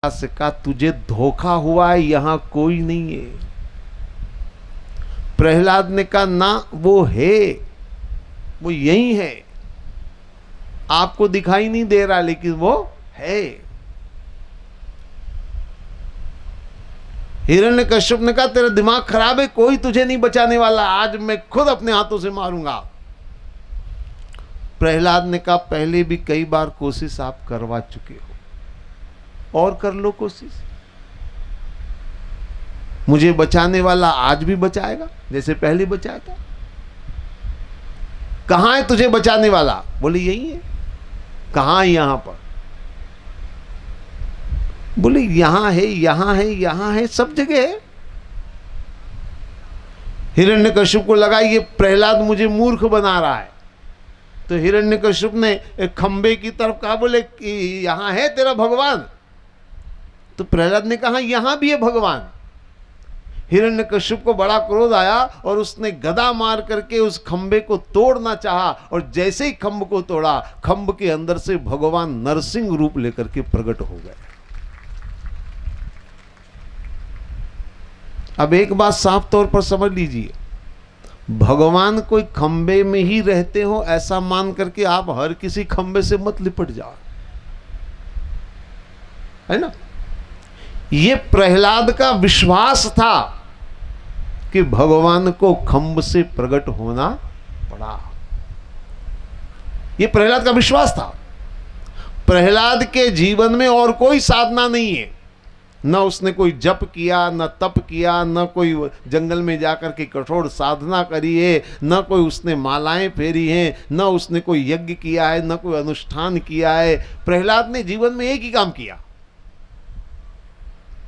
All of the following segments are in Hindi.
से कहा तुझे धोखा हुआ है, यहां कोई नहीं है। प्रहलाद ने कहा ना, वो है, वो यही है, आपको दिखाई नहीं दे रहा लेकिन वो है। हिरण्यकश्यप ने कहा तेरा दिमाग खराब है, कोई तुझे नहीं बचाने वाला, आज मैं खुद अपने हाथों से मारूंगा। प्रहलाद ने कहा पहले भी कई बार कोशिश आप करवा चुके हो, और कर लो कोशिश, मुझे बचाने वाला आज भी बचाएगा जैसे पहले बचाया था। कहां है तुझे बचाने वाला? बोले यही है। कहां? यहां पर। बोले यहां है, यहां है, यहां है, सब जगह है। हिरण्यकश्यप को लगा ये प्रहलाद मुझे मूर्ख बना रहा है, तो हिरण्यकश्यप ने एक खंबे की तरफ कहा, बोले कि यहां है तेरा भगवान? तो प्रहलाद ने कहा यहां भी है भगवान। हिरण्यकश्यप को बड़ा क्रोध आया और उसने गदा मार करके उस खंबे को तोड़ना चाहा, और जैसे ही खंभ को तोड़ा, खंभ के अंदर से भगवान नरसिंह रूप लेकर के प्रकट हो गए। अब एक बात साफ तौर पर समझ लीजिए, भगवान कोई खंबे में ही रहते हो ऐसा मान करके आप हर किसी खंबे से मत लिपट जाओ, है ना। ये प्रहलाद का विश्वास था कि भगवान को खंभ से प्रकट होना पड़ा। ये प्रहलाद का विश्वास था। प्रहलाद के जीवन में और कोई साधना नहीं है, न उसने कोई जप किया, न तप किया, न कोई जंगल में जाकर के कठोर साधना करी है, न कोई उसने मालाएं फेरी हैं, न उसने कोई यज्ञ किया है, न कोई अनुष्ठान किया है। प्रहलाद ने जीवन में एक ही काम किया,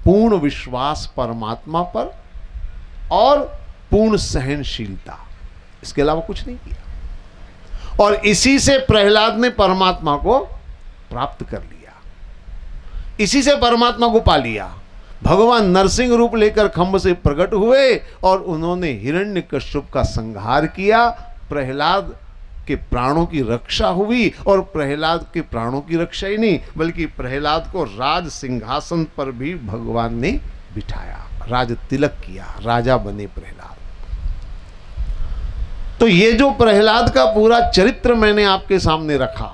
पूर्ण विश्वास परमात्मा पर और पूर्ण सहनशीलता, इसके अलावा कुछ नहीं किया। और इसी से प्रहलाद ने परमात्मा को प्राप्त कर लिया, इसी से परमात्मा को पा लिया। भगवान नरसिंह रूप लेकर खंभ से प्रकट हुए और उन्होंने हिरण्यकश्यप का संहार किया। प्रहलाद के प्राणों की रक्षा हुई, और प्रहलाद के प्राणों की रक्षा ही नहीं बल्कि प्रहलाद को राज सिंहासन पर भी भगवान ने बिठाया, राज तिलक किया, राजा बने प्रहलाद। तो ये जो प्रहलाद का पूरा चरित्र मैंने आपके सामने रखा,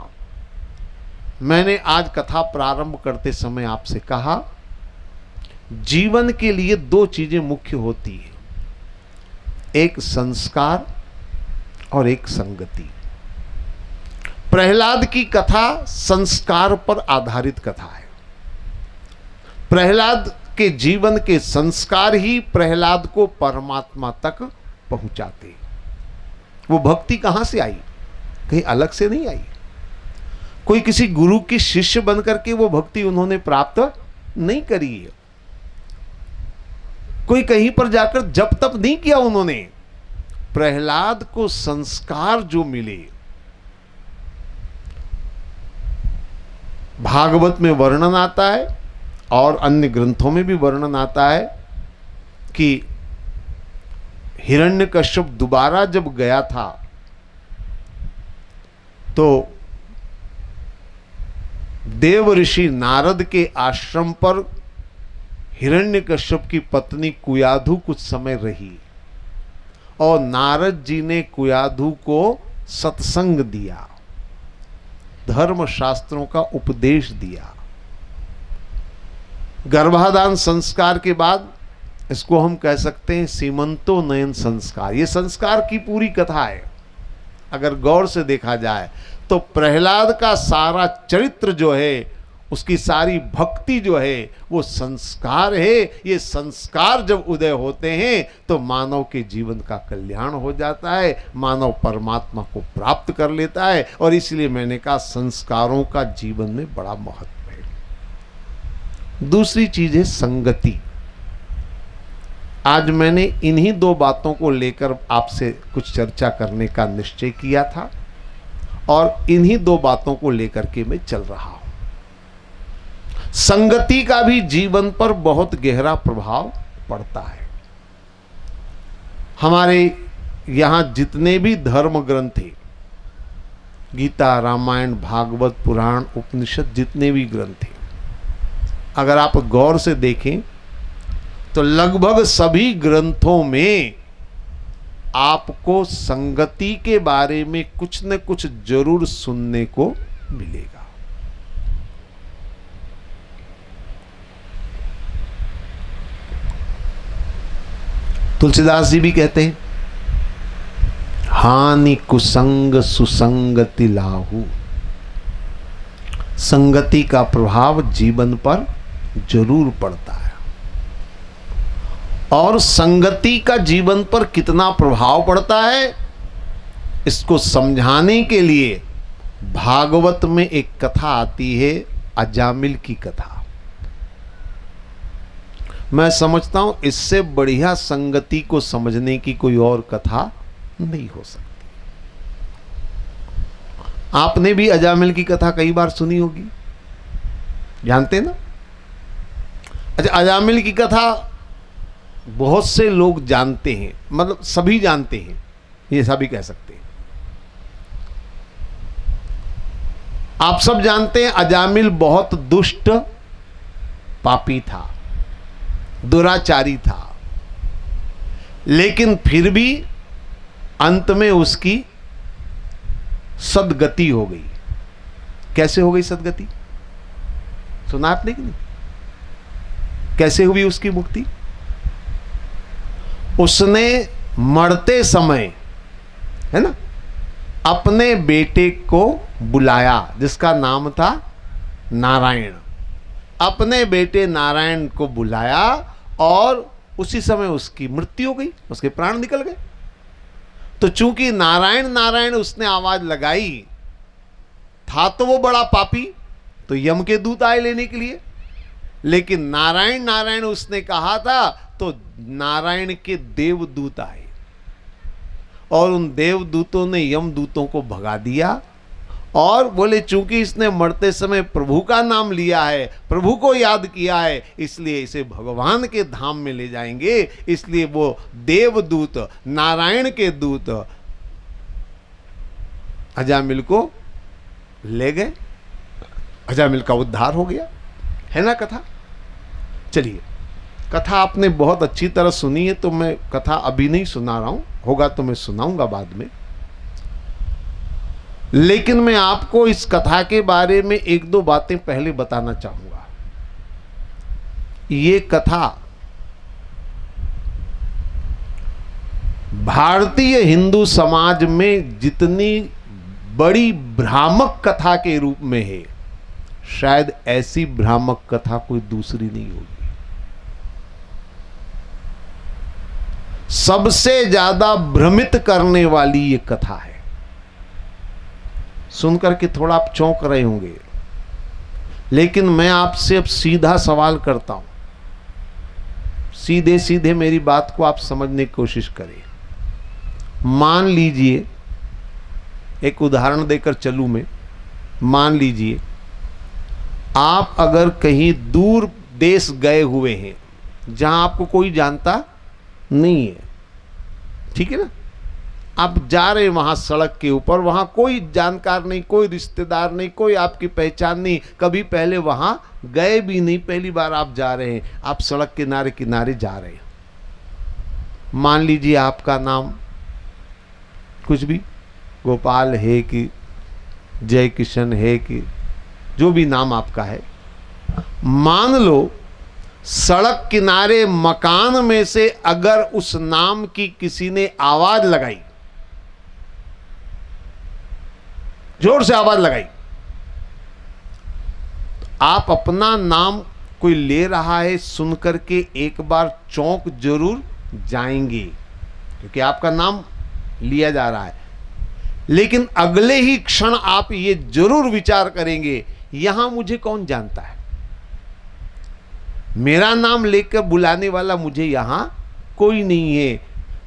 मैंने आज कथा प्रारंभ करते समय आपसे कहा जीवन के लिए दो चीजें मुख्य होती है, एक संस्कार और एक संगति। प्रहलाद की कथा संस्कार पर आधारित कथा है। प्रहलाद के जीवन के संस्कार ही प्रहलाद को परमात्मा तक पहुंचाते। वो भक्ति कहां से आई? कहीं अलग से नहीं आई। कोई किसी गुरु के शिष्य बनकर के वो भक्ति उन्होंने प्राप्त नहीं करी है। कोई कहीं पर जाकर जप तप नहीं किया उन्होंने। प्रहलाद को संस्कार जो मिले, भागवत में वर्णन आता है और अन्य ग्रंथों में भी वर्णन आता है कि हिरण्यकश्यप दोबारा जब गया था तो देव ऋषि नारद के आश्रम पर हिरण्यकश्यप की पत्नी कुयाधु कुछ समय रही, और नारद जी ने कुयाधु को सत्संग दिया, धर्म शास्त्रों का उपदेश दिया। गर्भाधान संस्कार के बाद इसको हम कह सकते हैं सीमंतोन्नयन संस्कार। ये संस्कार की पूरी कथा है। अगर गौर से देखा जाए तो प्रहलाद का सारा चरित्र जो है, उसकी सारी भक्ति जो है, वो संस्कार है। ये संस्कार जब उदय होते हैं तो मानव के जीवन का कल्याण हो जाता है, मानव परमात्मा को प्राप्त कर लेता है। और इसलिए मैंने कहा संस्कारों का जीवन में बड़ा महत्व है। दूसरी चीज है संगति। आज मैंने इन्हीं दो बातों को लेकर आपसे कुछ चर्चा करने का निश्चय किया था, और इन्हीं दो बातों को लेकर के मैं चल रहा हूं। संगति का भी जीवन पर बहुत गहरा प्रभाव पड़ता है। हमारे यहां जितने भी धर्म ग्रंथ हैं, गीता, रामायण, भागवत, पुराण, उपनिषद, जितने भी ग्रंथ हैं, अगर आप गौर से देखें तो लगभग सभी ग्रंथों में आपको संगति के बारे में कुछ न कुछ जरूर सुनने को मिलेगा। तुलसीदास जी भी कहते हैं, हानि कुसंग सुसंगति लाहू। संगति का प्रभाव जीवन पर जरूर पड़ता है। और संगति का जीवन पर कितना प्रभाव पड़ता है, इसको समझाने के लिए भागवत में एक कथा आती है, अजामिल की कथा। मैं समझता हूं इससे बढ़िया संगति को समझने की कोई और कथा नहीं हो सकती। आपने भी अजामिल की कथा कई बार सुनी होगी, जानते ना? अच्छा, अजामिल की कथा बहुत से लोग जानते हैं, मतलब सभी जानते हैं, ये सभी कह सकते हैं। आप सब जानते हैं अजामिल बहुत दुष्ट पापी था, दुराचारी था, लेकिन फिर भी अंत में उसकी सदगति हो गई। कैसे हो गई सदगति? सुना आपने कि नहीं? कैसे हुई उसकी मुक्ति? उसने मरते समय, है ना, अपने बेटे को बुलाया जिसका नाम था नारायण। अपने बेटे नारायण को बुलाया और उसी समय उसकी मृत्यु हो गई, उसके प्राण निकल गए। तो चूंकि नारायण नारायण उसने आवाज लगाई, था तो वो बड़ा पापी, तो यम के दूत आए लेने के लिए, लेकिन नारायण नारायण उसने कहा था तो नारायण के देवदूत आए और उन देवदूतों ने यमदूतों को भगा दिया और बोले चूंकि इसने मरते समय प्रभु का नाम लिया है, प्रभु को याद किया है, इसलिए इसे भगवान के धाम में ले जाएंगे। इसलिए वो देवदूत, नारायण के दूत अजामिल को ले गए। अजामिल का उद्धार हो गया, है ना कथा? चलिए, कथा आपने बहुत अच्छी तरह सुनी है, तो मैं कथा अभी नहीं सुना रहा हूं, होगा तो मैं सुनाऊंगा बाद में। लेकिन मैं आपको इस कथा के बारे में एक दो बातें पहले बताना चाहूंगा। ये कथा भारतीय हिंदू समाज में जितनी बड़ी भ्रामक कथा के रूप में है, शायद ऐसी भ्रामक कथा कोई दूसरी नहीं होगी। सबसे ज्यादा भ्रमित करने वाली ये कथा है। सुनकर के थोड़ा आप चौंक रहे होंगे, लेकिन मैं आपसे अब सीधा सवाल करता हूं, सीधे सीधे मेरी बात को आप समझने की कोशिश करें। मान लीजिए, एक उदाहरण देकर चलूं मैं, मान लीजिए आप अगर कहीं दूर देश गए हुए हैं जहां आपको कोई जानता नहीं है, ठीक है ना? आप जा रहे हैं वहां सड़क के ऊपर, वहां कोई जानकार नहीं, कोई रिश्तेदार नहीं, कोई आपकी पहचान नहीं, कभी पहले वहां गए भी नहीं, पहली बार आप जा रहे हैं, आप सड़क किनारे किनारे जा रहे हैं। मान लीजिए आपका नाम कुछ भी गोपाल है कि जय किशन है कि जो भी नाम आपका है, मान लो सड़क किनारे मकान में से अगर उस नाम की किसी ने आवाज लगाई, जोर से आवाज लगाई, आप अपना नाम कोई ले रहा है सुनकर के एक बार चौंक जरूर जाएंगे, क्योंकि आपका नाम लिया जा रहा है। लेकिन अगले ही क्षण आप ये जरूर विचार करेंगे, यहां मुझे कौन जानता है, मेरा नाम लेकर बुलाने वाला मुझे यहां कोई नहीं है,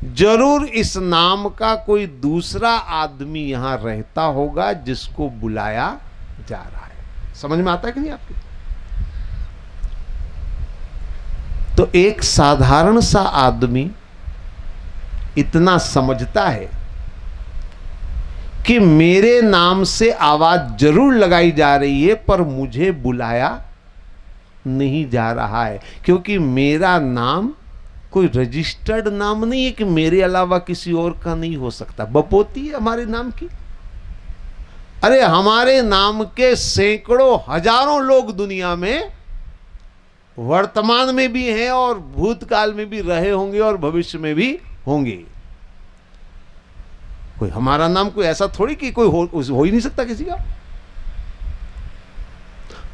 जरूर इस नाम का कोई दूसरा आदमी यहां रहता होगा जिसको बुलाया जा रहा है। समझ में आता है कि नहीं आपके? तो एक साधारण सा आदमी इतना समझता है कि मेरे नाम से आवाज जरूर लगाई जा रही है, पर मुझे बुलाया नहीं जा रहा है, क्योंकि मेरा नाम कोई रजिस्टर्ड नाम नहीं है कि मेरे अलावा किसी और का नहीं हो सकता। बपोती है हमारे नाम की। अरे हमारे नाम के सैकड़ों हजारों लोग दुनिया में वर्तमान में भी हैं और भूतकाल में भी रहे होंगे और भविष्य में भी होंगे। कोई हमारा नाम कोई ऐसा थोड़ी कि कोई हो ही नहीं सकता किसी का।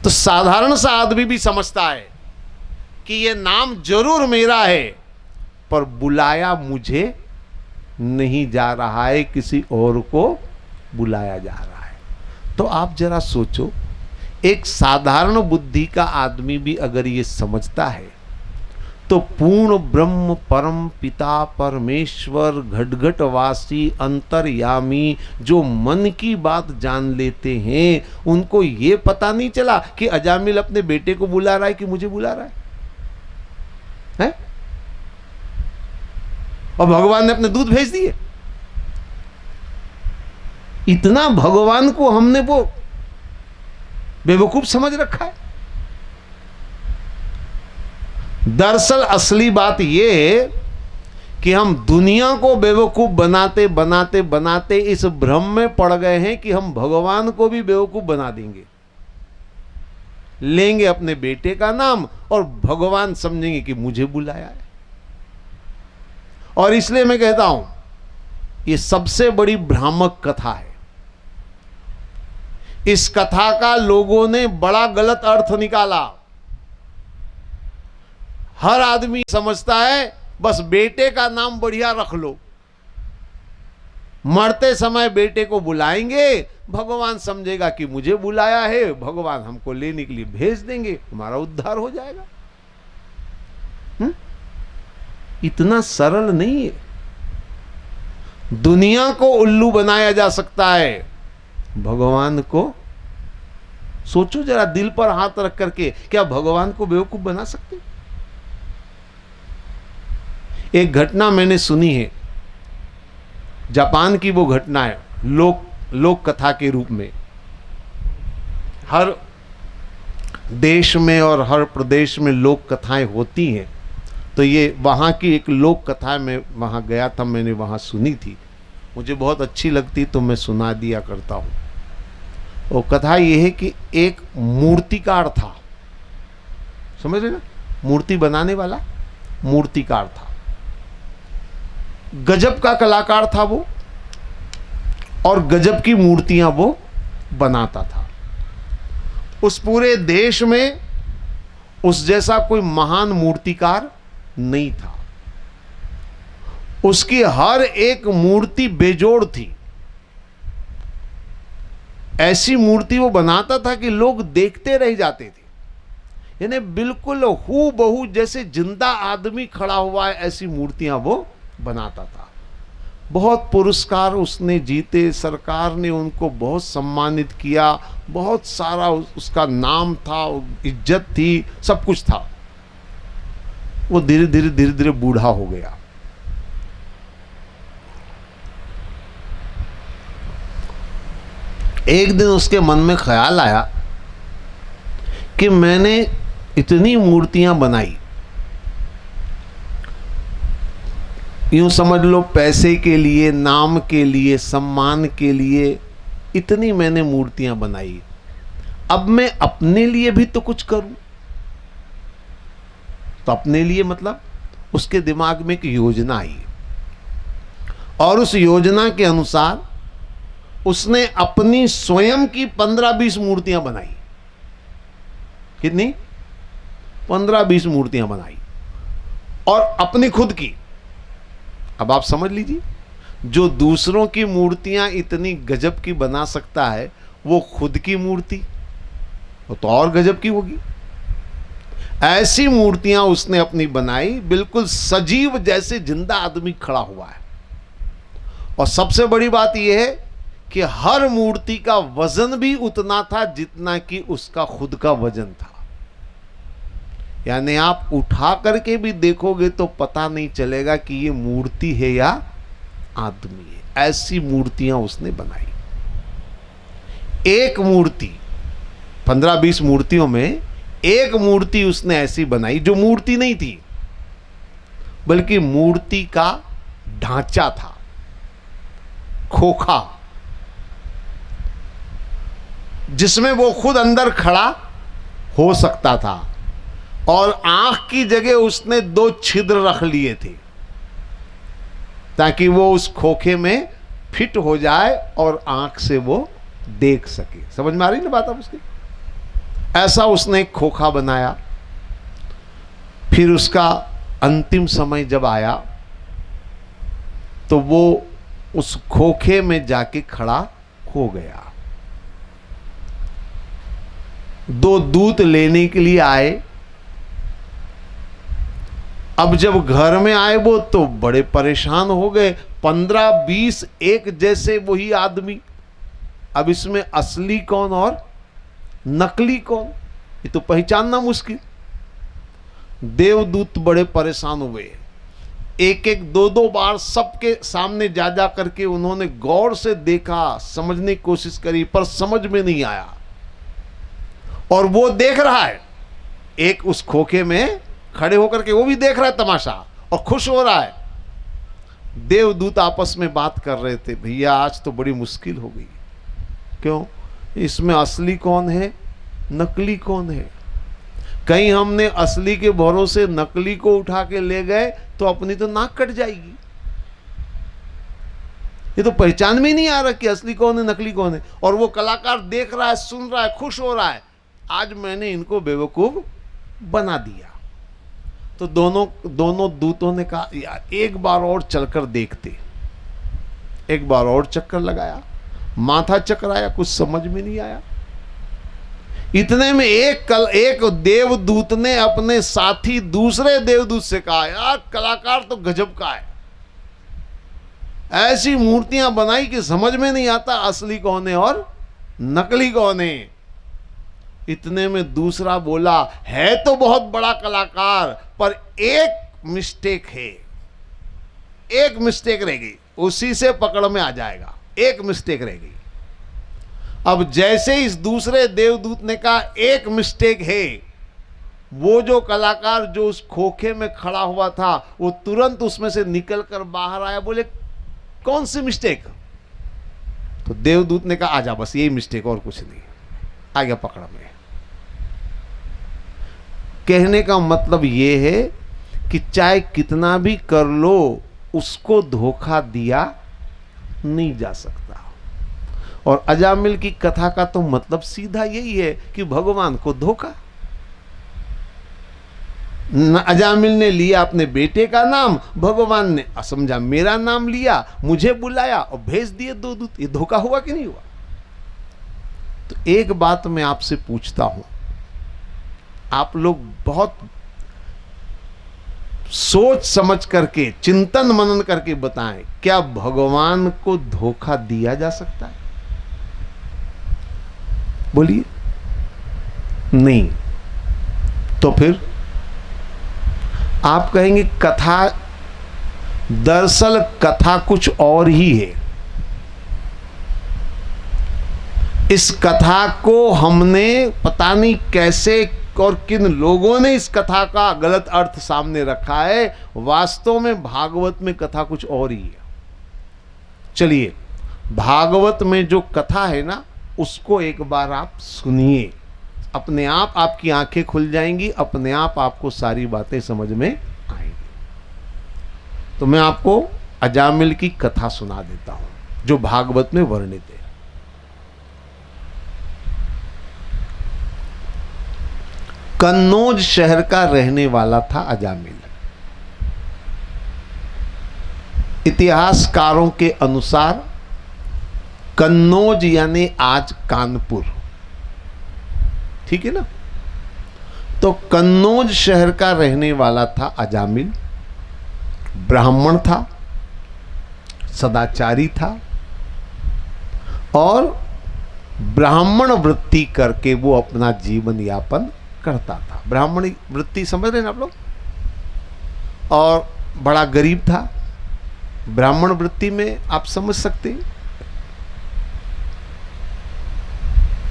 तो साधारण सा आदमी भी समझता है कि यह नाम जरूर मेरा है, पर बुलाया मुझे नहीं जा रहा है, किसी और को बुलाया जा रहा है। तो आप जरा सोचो, एक साधारण बुद्धि का आदमी भी अगर ये समझता है तो पूर्ण ब्रह्म परम पिता परमेश्वर घटघटवासी अंतर्यामी जो मन की बात जान लेते हैं, उनको ये पता नहीं चला कि अजामिल अपने बेटे को बुला रहा है कि मुझे बुला रहा है? और भगवान ने अपने दूत भेज दिए। इतना भगवान को हमने वो बेवकूफ समझ रखा है। दरअसल असली बात यह है कि हम दुनिया को बेवकूफ बनाते बनाते बनाते इस भ्रम में पड़ गए हैं कि हम भगवान को भी बेवकूफ बना देंगे। लेंगे अपने बेटे का नाम और भगवान समझेंगे कि मुझे बुलाया है। और इसलिए मैं कहता हूं, ये सबसे बड़ी भ्रामक कथा है। इस कथा का लोगों ने बड़ा गलत अर्थ निकाला। हर आदमी समझता है बस बेटे का नाम बढ़िया रख लो, मरते समय बेटे को बुलाएंगे, भगवान समझेगा कि मुझे बुलाया है, भगवान हमको लेने के लिए भेज देंगे, हमारा उद्धार हो जाएगा। इतना सरल नहीं है। दुनिया को उल्लू बनाया जा सकता है, भगवान को सोचो जरा, दिल पर हाथ रख करके, क्या भगवान को बेवकूफ बना सकते? एक घटना मैंने सुनी है, जापान की वो घटना है, लोक कथा के रूप में। हर देश में और हर प्रदेश में लोक कथाएं होती हैं। तो ये वहाँ की एक लोक कथा में वहाँ गया था, मैंने वहाँ सुनी थी, मुझे बहुत अच्छी लगती तो मैं सुना दिया करता हूँ। वो कथा ये है कि एक मूर्तिकार था, समझ रहे ना, मूर्ति बनाने वाला मूर्तिकार था, गजब का कलाकार था वो, और गजब की मूर्तियां वो बनाता था। उस पूरे देश में उस जैसा कोई महान मूर्तिकार नहीं था। उसकी हर एक मूर्ति बेजोड़ थी। ऐसी मूर्ति वो बनाता था कि लोग देखते रह जाते थे, यानी बिल्कुल हूबहू जैसे जिंदा आदमी खड़ा हुआ है, ऐसी मूर्तियां वो बनाता था। बहुत पुरस्कार उसने जीते, सरकार ने उनको बहुत सम्मानित किया, बहुत सारा उसका नाम था, इज्जत थी, सब कुछ था। वो धीरे धीरे बूढ़ा हो गया। एक दिन उसके मन में ख्याल आया कि मैंने इतनी मूर्तियां बनाई, यूं समझ लो पैसे के लिए, नाम के लिए, सम्मान के लिए, इतनी मैंने मूर्तियां बनाई, अब मैं अपने लिए भी तो कुछ करूं। तो अपने लिए मतलब उसके दिमाग में एक योजना आई, और उस योजना के अनुसार उसने अपनी स्वयं की 15-20 मूर्तियां बनाई। कितनी? 15-20 मूर्तियां बनाई, और अपनी खुद की। अब आप समझ लीजिए, जो दूसरों की मूर्तियां इतनी गजब की बना सकता है, वो खुद की मूर्ति वो तो और गजब की होगी। ऐसी मूर्तियां उसने अपनी बनाई, बिल्कुल सजीव जैसे जिंदा आदमी खड़ा हुआ है। और सबसे बड़ी बात यह है कि हर मूर्ति का वजन भी उतना था जितना कि उसका खुद का वजन था। यानी आप उठा करके भी देखोगे तो पता नहीं चलेगा कि ये मूर्ति है या आदमी है। ऐसी मूर्तियां उसने बनाई। एक मूर्ति, 15-20 मूर्तियों में एक मूर्ति उसने ऐसी बनाई जो मूर्ति नहीं थी, बल्कि मूर्ति का ढांचा था, खोखा, जिसमें वो खुद अंदर खड़ा हो सकता था। और आंख की जगह उसने 2 छिद्र रख लिए थे ताकि वो उस खोखे में फिट हो जाए और आंख से वो देख सके। समझ में आ रही ना बात अब उसकी? ऐसा उसने एक खोखा बनाया। फिर उसका अंतिम समय जब आया तो वो उस खोखे में जाके खड़ा हो गया। 2 दूत लेने के लिए आए। अब जब घर में आए वो तो बड़े परेशान हो गए। 15-20 एक जैसे वही आदमी। अब इसमें असली कौन और नकली कौन, ये तो पहचानना मुश्किल। देवदूत बड़े परेशान हुए। एक 2 बार सबके सामने जा जा करके उन्होंने गौर से देखा, समझने की कोशिश करी, पर समझ में नहीं आया। और वो देख रहा है, एक उस खोखे में खड़े होकर के वो भी देख रहा है तमाशा और खुश हो रहा है। देवदूत आपस में बात कर रहे थे, भैया आज तो बड़ी मुश्किल हो गई। क्यों? इसमें असली कौन है, नकली कौन है? कहीं हमने असली के भरोसे नकली को उठा के ले गए तो अपनी तो नाक कट जाएगी। ये तो पहचान में ही नहीं आ रहा कि असली कौन है नकली कौन है। और वो कलाकार देख रहा है, सुन रहा है, खुश हो रहा है, आज मैंने इनको बेवकूफ बना दिया। तो दोनों दूतों ने कहा यार एक बार और चलकर देखते। एक बार और चक्कर लगाया, माथा चकराया, कुछ समझ में नहीं आया। इतने में एक देवदूत ने अपने साथी दूसरे देवदूत से कहा, यार कलाकार तो गजब का है, ऐसी मूर्तियां बनाई कि समझ में नहीं आता असली कौन है और नकली कौन है। इतने में दूसरा बोला, है तो बहुत बड़ा कलाकार, पर एक मिस्टेक है, एक मिस्टेक रह गई, उसी से पकड़ में आ जाएगा, एक मिस्टेक रह गई। अब जैसे इस दूसरे देवदूत ने कहा एक मिस्टेक है, वो जो कलाकार जो उस खोखे में खड़ा हुआ था वो तुरंत उसमें से निकलकर बाहर आया। बोले कौन सी मिस्टेक? तो देवदूत ने कहा आजा, बस यही मिस्टेक और कुछ नहीं। आ गया पकड़ में। कहने का मतलब ये है कि चाहे कितना भी कर लो, उसको धोखा दिया नहीं जा सकता। और अजामिल की कथा का तो मतलब सीधा यही है कि भगवान को धोखा। अजामिल ने लिया अपने बेटे का नाम, भगवान ने असमझा मेरा नाम लिया, मुझे बुलाया और भेज दिए 2 दूत। ये धोखा हुआ कि नहीं हुआ? तो एक बात मैं आपसे पूछता हूं, आप लोग बहुत सोच समझ करके, चिंतन मनन करके बताएं, क्या भगवान को धोखा दिया जा सकता है? बोलिए। नहीं। तो फिर आप कहेंगे कथा, दरअसल कथा कुछ और ही है। इस कथा को हमने पता नहीं कैसे और किन लोगों ने इस कथा का गलत अर्थ सामने रखा है। वास्तव में भागवत में कथा कुछ और ही है। चलिए, भागवत में जो कथा है ना, उसको एक बार आप सुनिए, अपने आप आपकी आंखें खुल जाएंगी, अपने आप आपको सारी बातें समझ में आएंगी। तो मैं आपको अजामिल की कथा सुना देता हूं जो भागवत में वर्णित है। कन्नौज शहर का रहने वाला था अजामिल। इतिहासकारों के अनुसार कन्नौज यानी आज कानपुर, ठीक है ना? तो कन्नौज शहर का रहने वाला था अजामिल। ब्राह्मण था, सदाचारी था और ब्राह्मण वृत्ति करके वो अपना जीवन यापन करता था। ब्राह्मण वृत्ति समझ रहे हैं आप लोग? और बड़ा गरीब था। ब्राह्मण वृत्ति में आप समझ सकते हैं,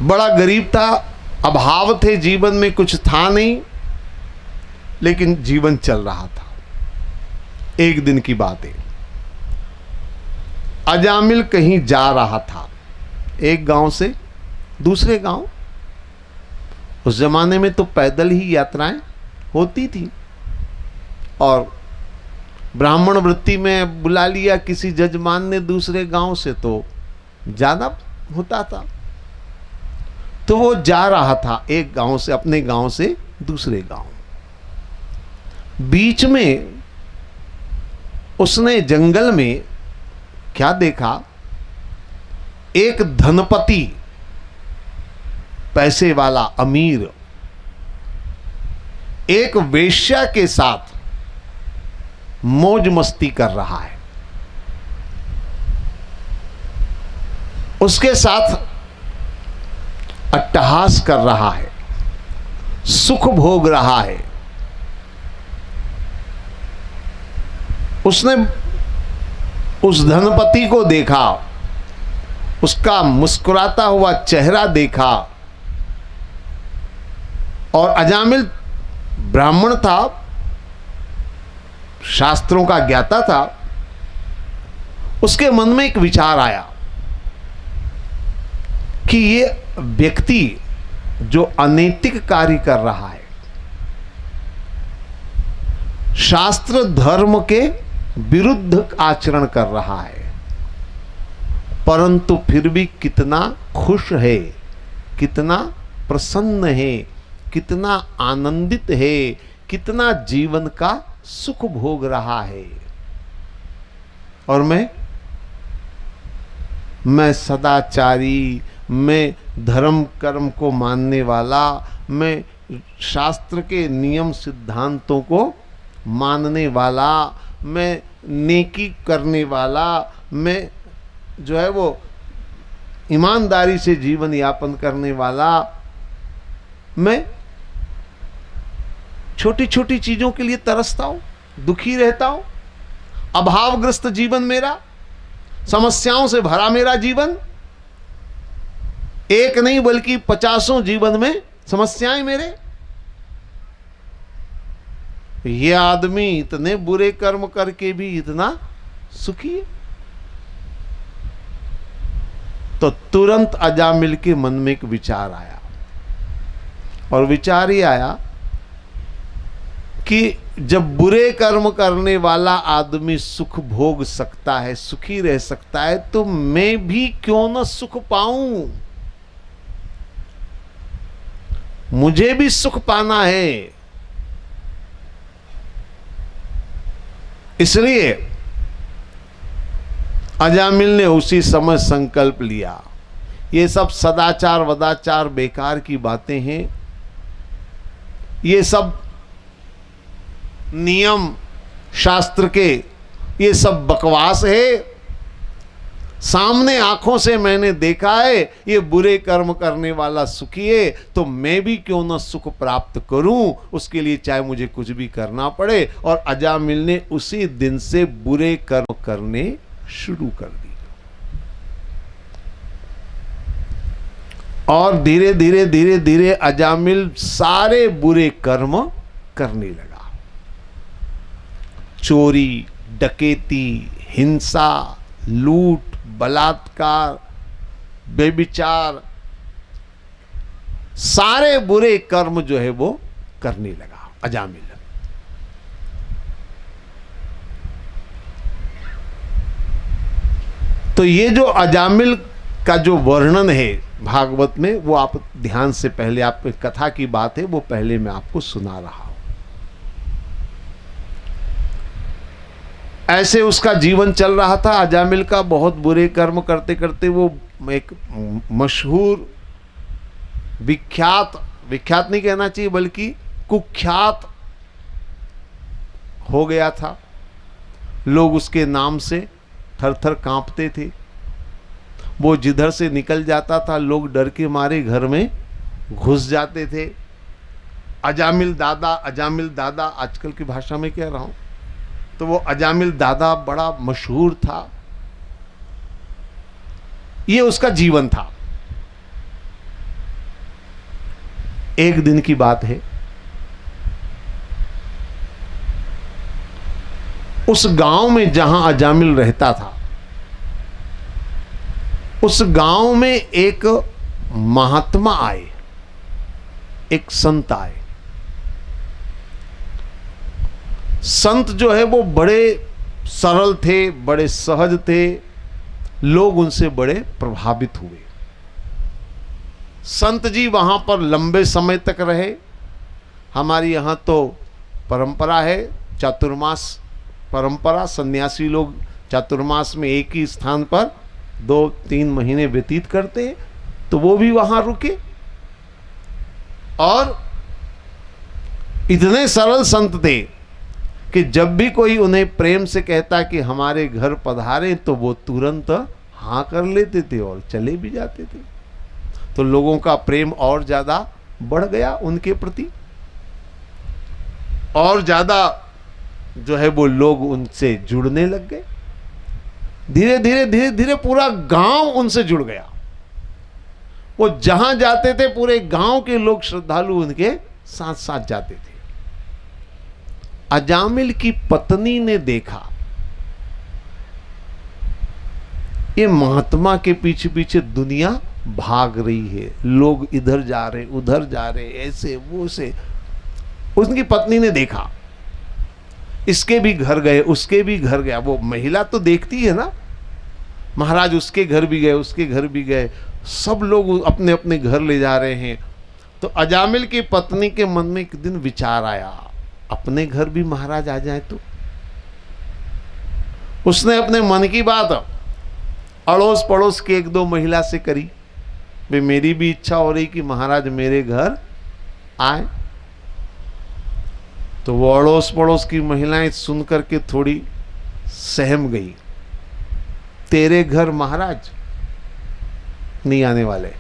बड़ा गरीब था अभाव थे जीवन में, कुछ था नहीं, लेकिन जीवन चल रहा था। एक दिन की बात है, अजामिल कहीं जा रहा था, एक गांव से दूसरे गांव। उस जमाने में तो पैदल ही यात्राएं होती थी, और ब्राह्मण वृत्ति में बुला लिया किसी जजमान ने दूसरे गांव से तो ज्यादा होता था। तो वो जा रहा था एक गांव से, अपने गांव से दूसरे गांव। बीच में उसने जंगल में क्या देखा, एक धनपति, पैसे वाला अमीर, एक वेश्या के साथ मौज मस्ती कर रहा है। उसके साथ अट्टहास कर रहा है, सुख भोग रहा है। उसने उस धनपति को देखा, उसका मुस्कुराता हुआ चेहरा देखा, और अजामिल ब्राह्मण था, शास्त्रों का ज्ञाता था। उसके मन में एक विचार आया कि ये व्यक्ति जो अनैतिक कार्य कर रहा है, शास्त्र धर्म के विरुद्ध आचरण कर रहा है, परंतु फिर भी कितना खुश है, कितना प्रसन्न है, कितना आनंदित है, कितना जीवन का सुख भोग रहा है। और मैं सदाचारी, मैं धर्म कर्म को मानने वाला, मैं शास्त्र के नियम सिद्धांतों को मानने वाला, मैं नेकी करने वाला, मैं जो है वो ईमानदारी से जीवन यापन करने वाला, मैं छोटी छोटी चीजों के लिए तरसता हूं, दुखी रहता हूं, अभावग्रस्त जीवन मेरा, समस्याओं से भरा मेरा जीवन, एक नहीं बल्कि 50 जीवन में समस्याएं मेरे। ये आदमी इतने बुरे कर्म करके भी इतना सुखी है। तो तुरंत अजामिल के मन में एक विचार आया, और विचार ही आया कि जब बुरे कर्म करने वाला आदमी सुख भोग सकता है, सुखी रह सकता है, तो मैं भी क्यों न सुख पाऊं। मुझे भी सुख पाना है। इसलिए अजामिल ने उसी समय संकल्प लिया, ये सब सदाचार वदाचार बेकार की बातें हैं, ये सब नियम शास्त्र के ये सब बकवास है। सामने आंखों से मैंने देखा है ये बुरे कर्म करने वाला सुखी है, तो मैं भी क्यों न सुख प्राप्त करूं, उसके लिए चाहे मुझे कुछ भी करना पड़े। और अजामिल ने उसी दिन से बुरे कर्म करने शुरू कर दी, और धीरे धीरे धीरे धीरे अजामिल सारे बुरे कर्म करने लगा। चोरी, डकैती, हिंसा, लूट, बलात्कार, बेविचार, सारे बुरे कर्म जो है वो करने लगा अजामिल। तो ये जो अजामिल का जो वर्णन है भागवत में, वो आप ध्यान से, पहले आप कथा की बात है वो पहले मैं आपको सुना रहा हूं। ऐसे उसका जीवन चल रहा था अजामिल का। बहुत बुरे कर्म करते करते वो एक मशहूर, विख्यात नहीं कहना चाहिए बल्कि कुख्यात हो गया था। लोग उसके नाम से थर थर कांपते थे। वो जिधर से निकल जाता था लोग डर के मारे घर में घुस जाते थे। अजामिल दादा आजकल की भाषा में कह रहा हूं, तो वो अजामिल दादा बड़ा मशहूर था। ये उसका जीवन था। एक दिन की बात है, उस गांव में जहां अजामिल रहता था, उस गांव में एक महात्मा आए, एक संत आए। संत जो है वो बड़े सरल थे, बड़े सहज थे, लोग उनसे बड़े प्रभावित हुए। संत जी वहां पर लंबे समय तक रहे। हमारी यहां तो परंपरा है, चातुर्मास परंपरा, सन्यासी लोग चातुर्मास में एक ही स्थान पर 2-3 महीने व्यतीत करते हैं, तो वो भी वहां रुके। और इतने सरल संत थे कि जब भी कोई उन्हें प्रेम से कहता कि हमारे घर पधारे, तो वो तुरंत हाँ कर लेते थे और चले भी जाते थे। तो लोगों का प्रेम और ज्यादा बढ़ गया उनके प्रति, और ज्यादा जो है वो लोग उनसे जुड़ने लग गए। धीरे धीरे धीरे धीरे पूरा गांव उनसे जुड़ गया। वो जहां जाते थे पूरे गांव के लोग श्रद्धालु उनके साथ साथ जाते थे। अजामिल की पत्नी ने देखा ये महात्मा के पीछे पीछे दुनिया भाग रही है, लोग इधर जा रहे उधर जा रहे, ऐसे वो से। उसकी पत्नी ने देखा, इसके भी घर गए, उसके भी घर गया। वो महिला तो देखती है ना, महाराज उसके घर भी गए, उसके घर भी गए, सब लोग अपने अपने घर ले जा रहे हैं। तो अजामिल की पत्नी के मन में एक दिन विचार आया, अपने घर भी महाराज आ जाए तो। उसने अपने मन की बात अड़ोस पड़ोस के 1-2 महिला से करी, भाई मेरी भी इच्छा हो रही कि महाराज मेरे घर आए। तो वो अड़ोस पड़ोस की महिलाएं सुन करके थोड़ी सहम गई, तेरे घर महाराज नहीं आने वाले।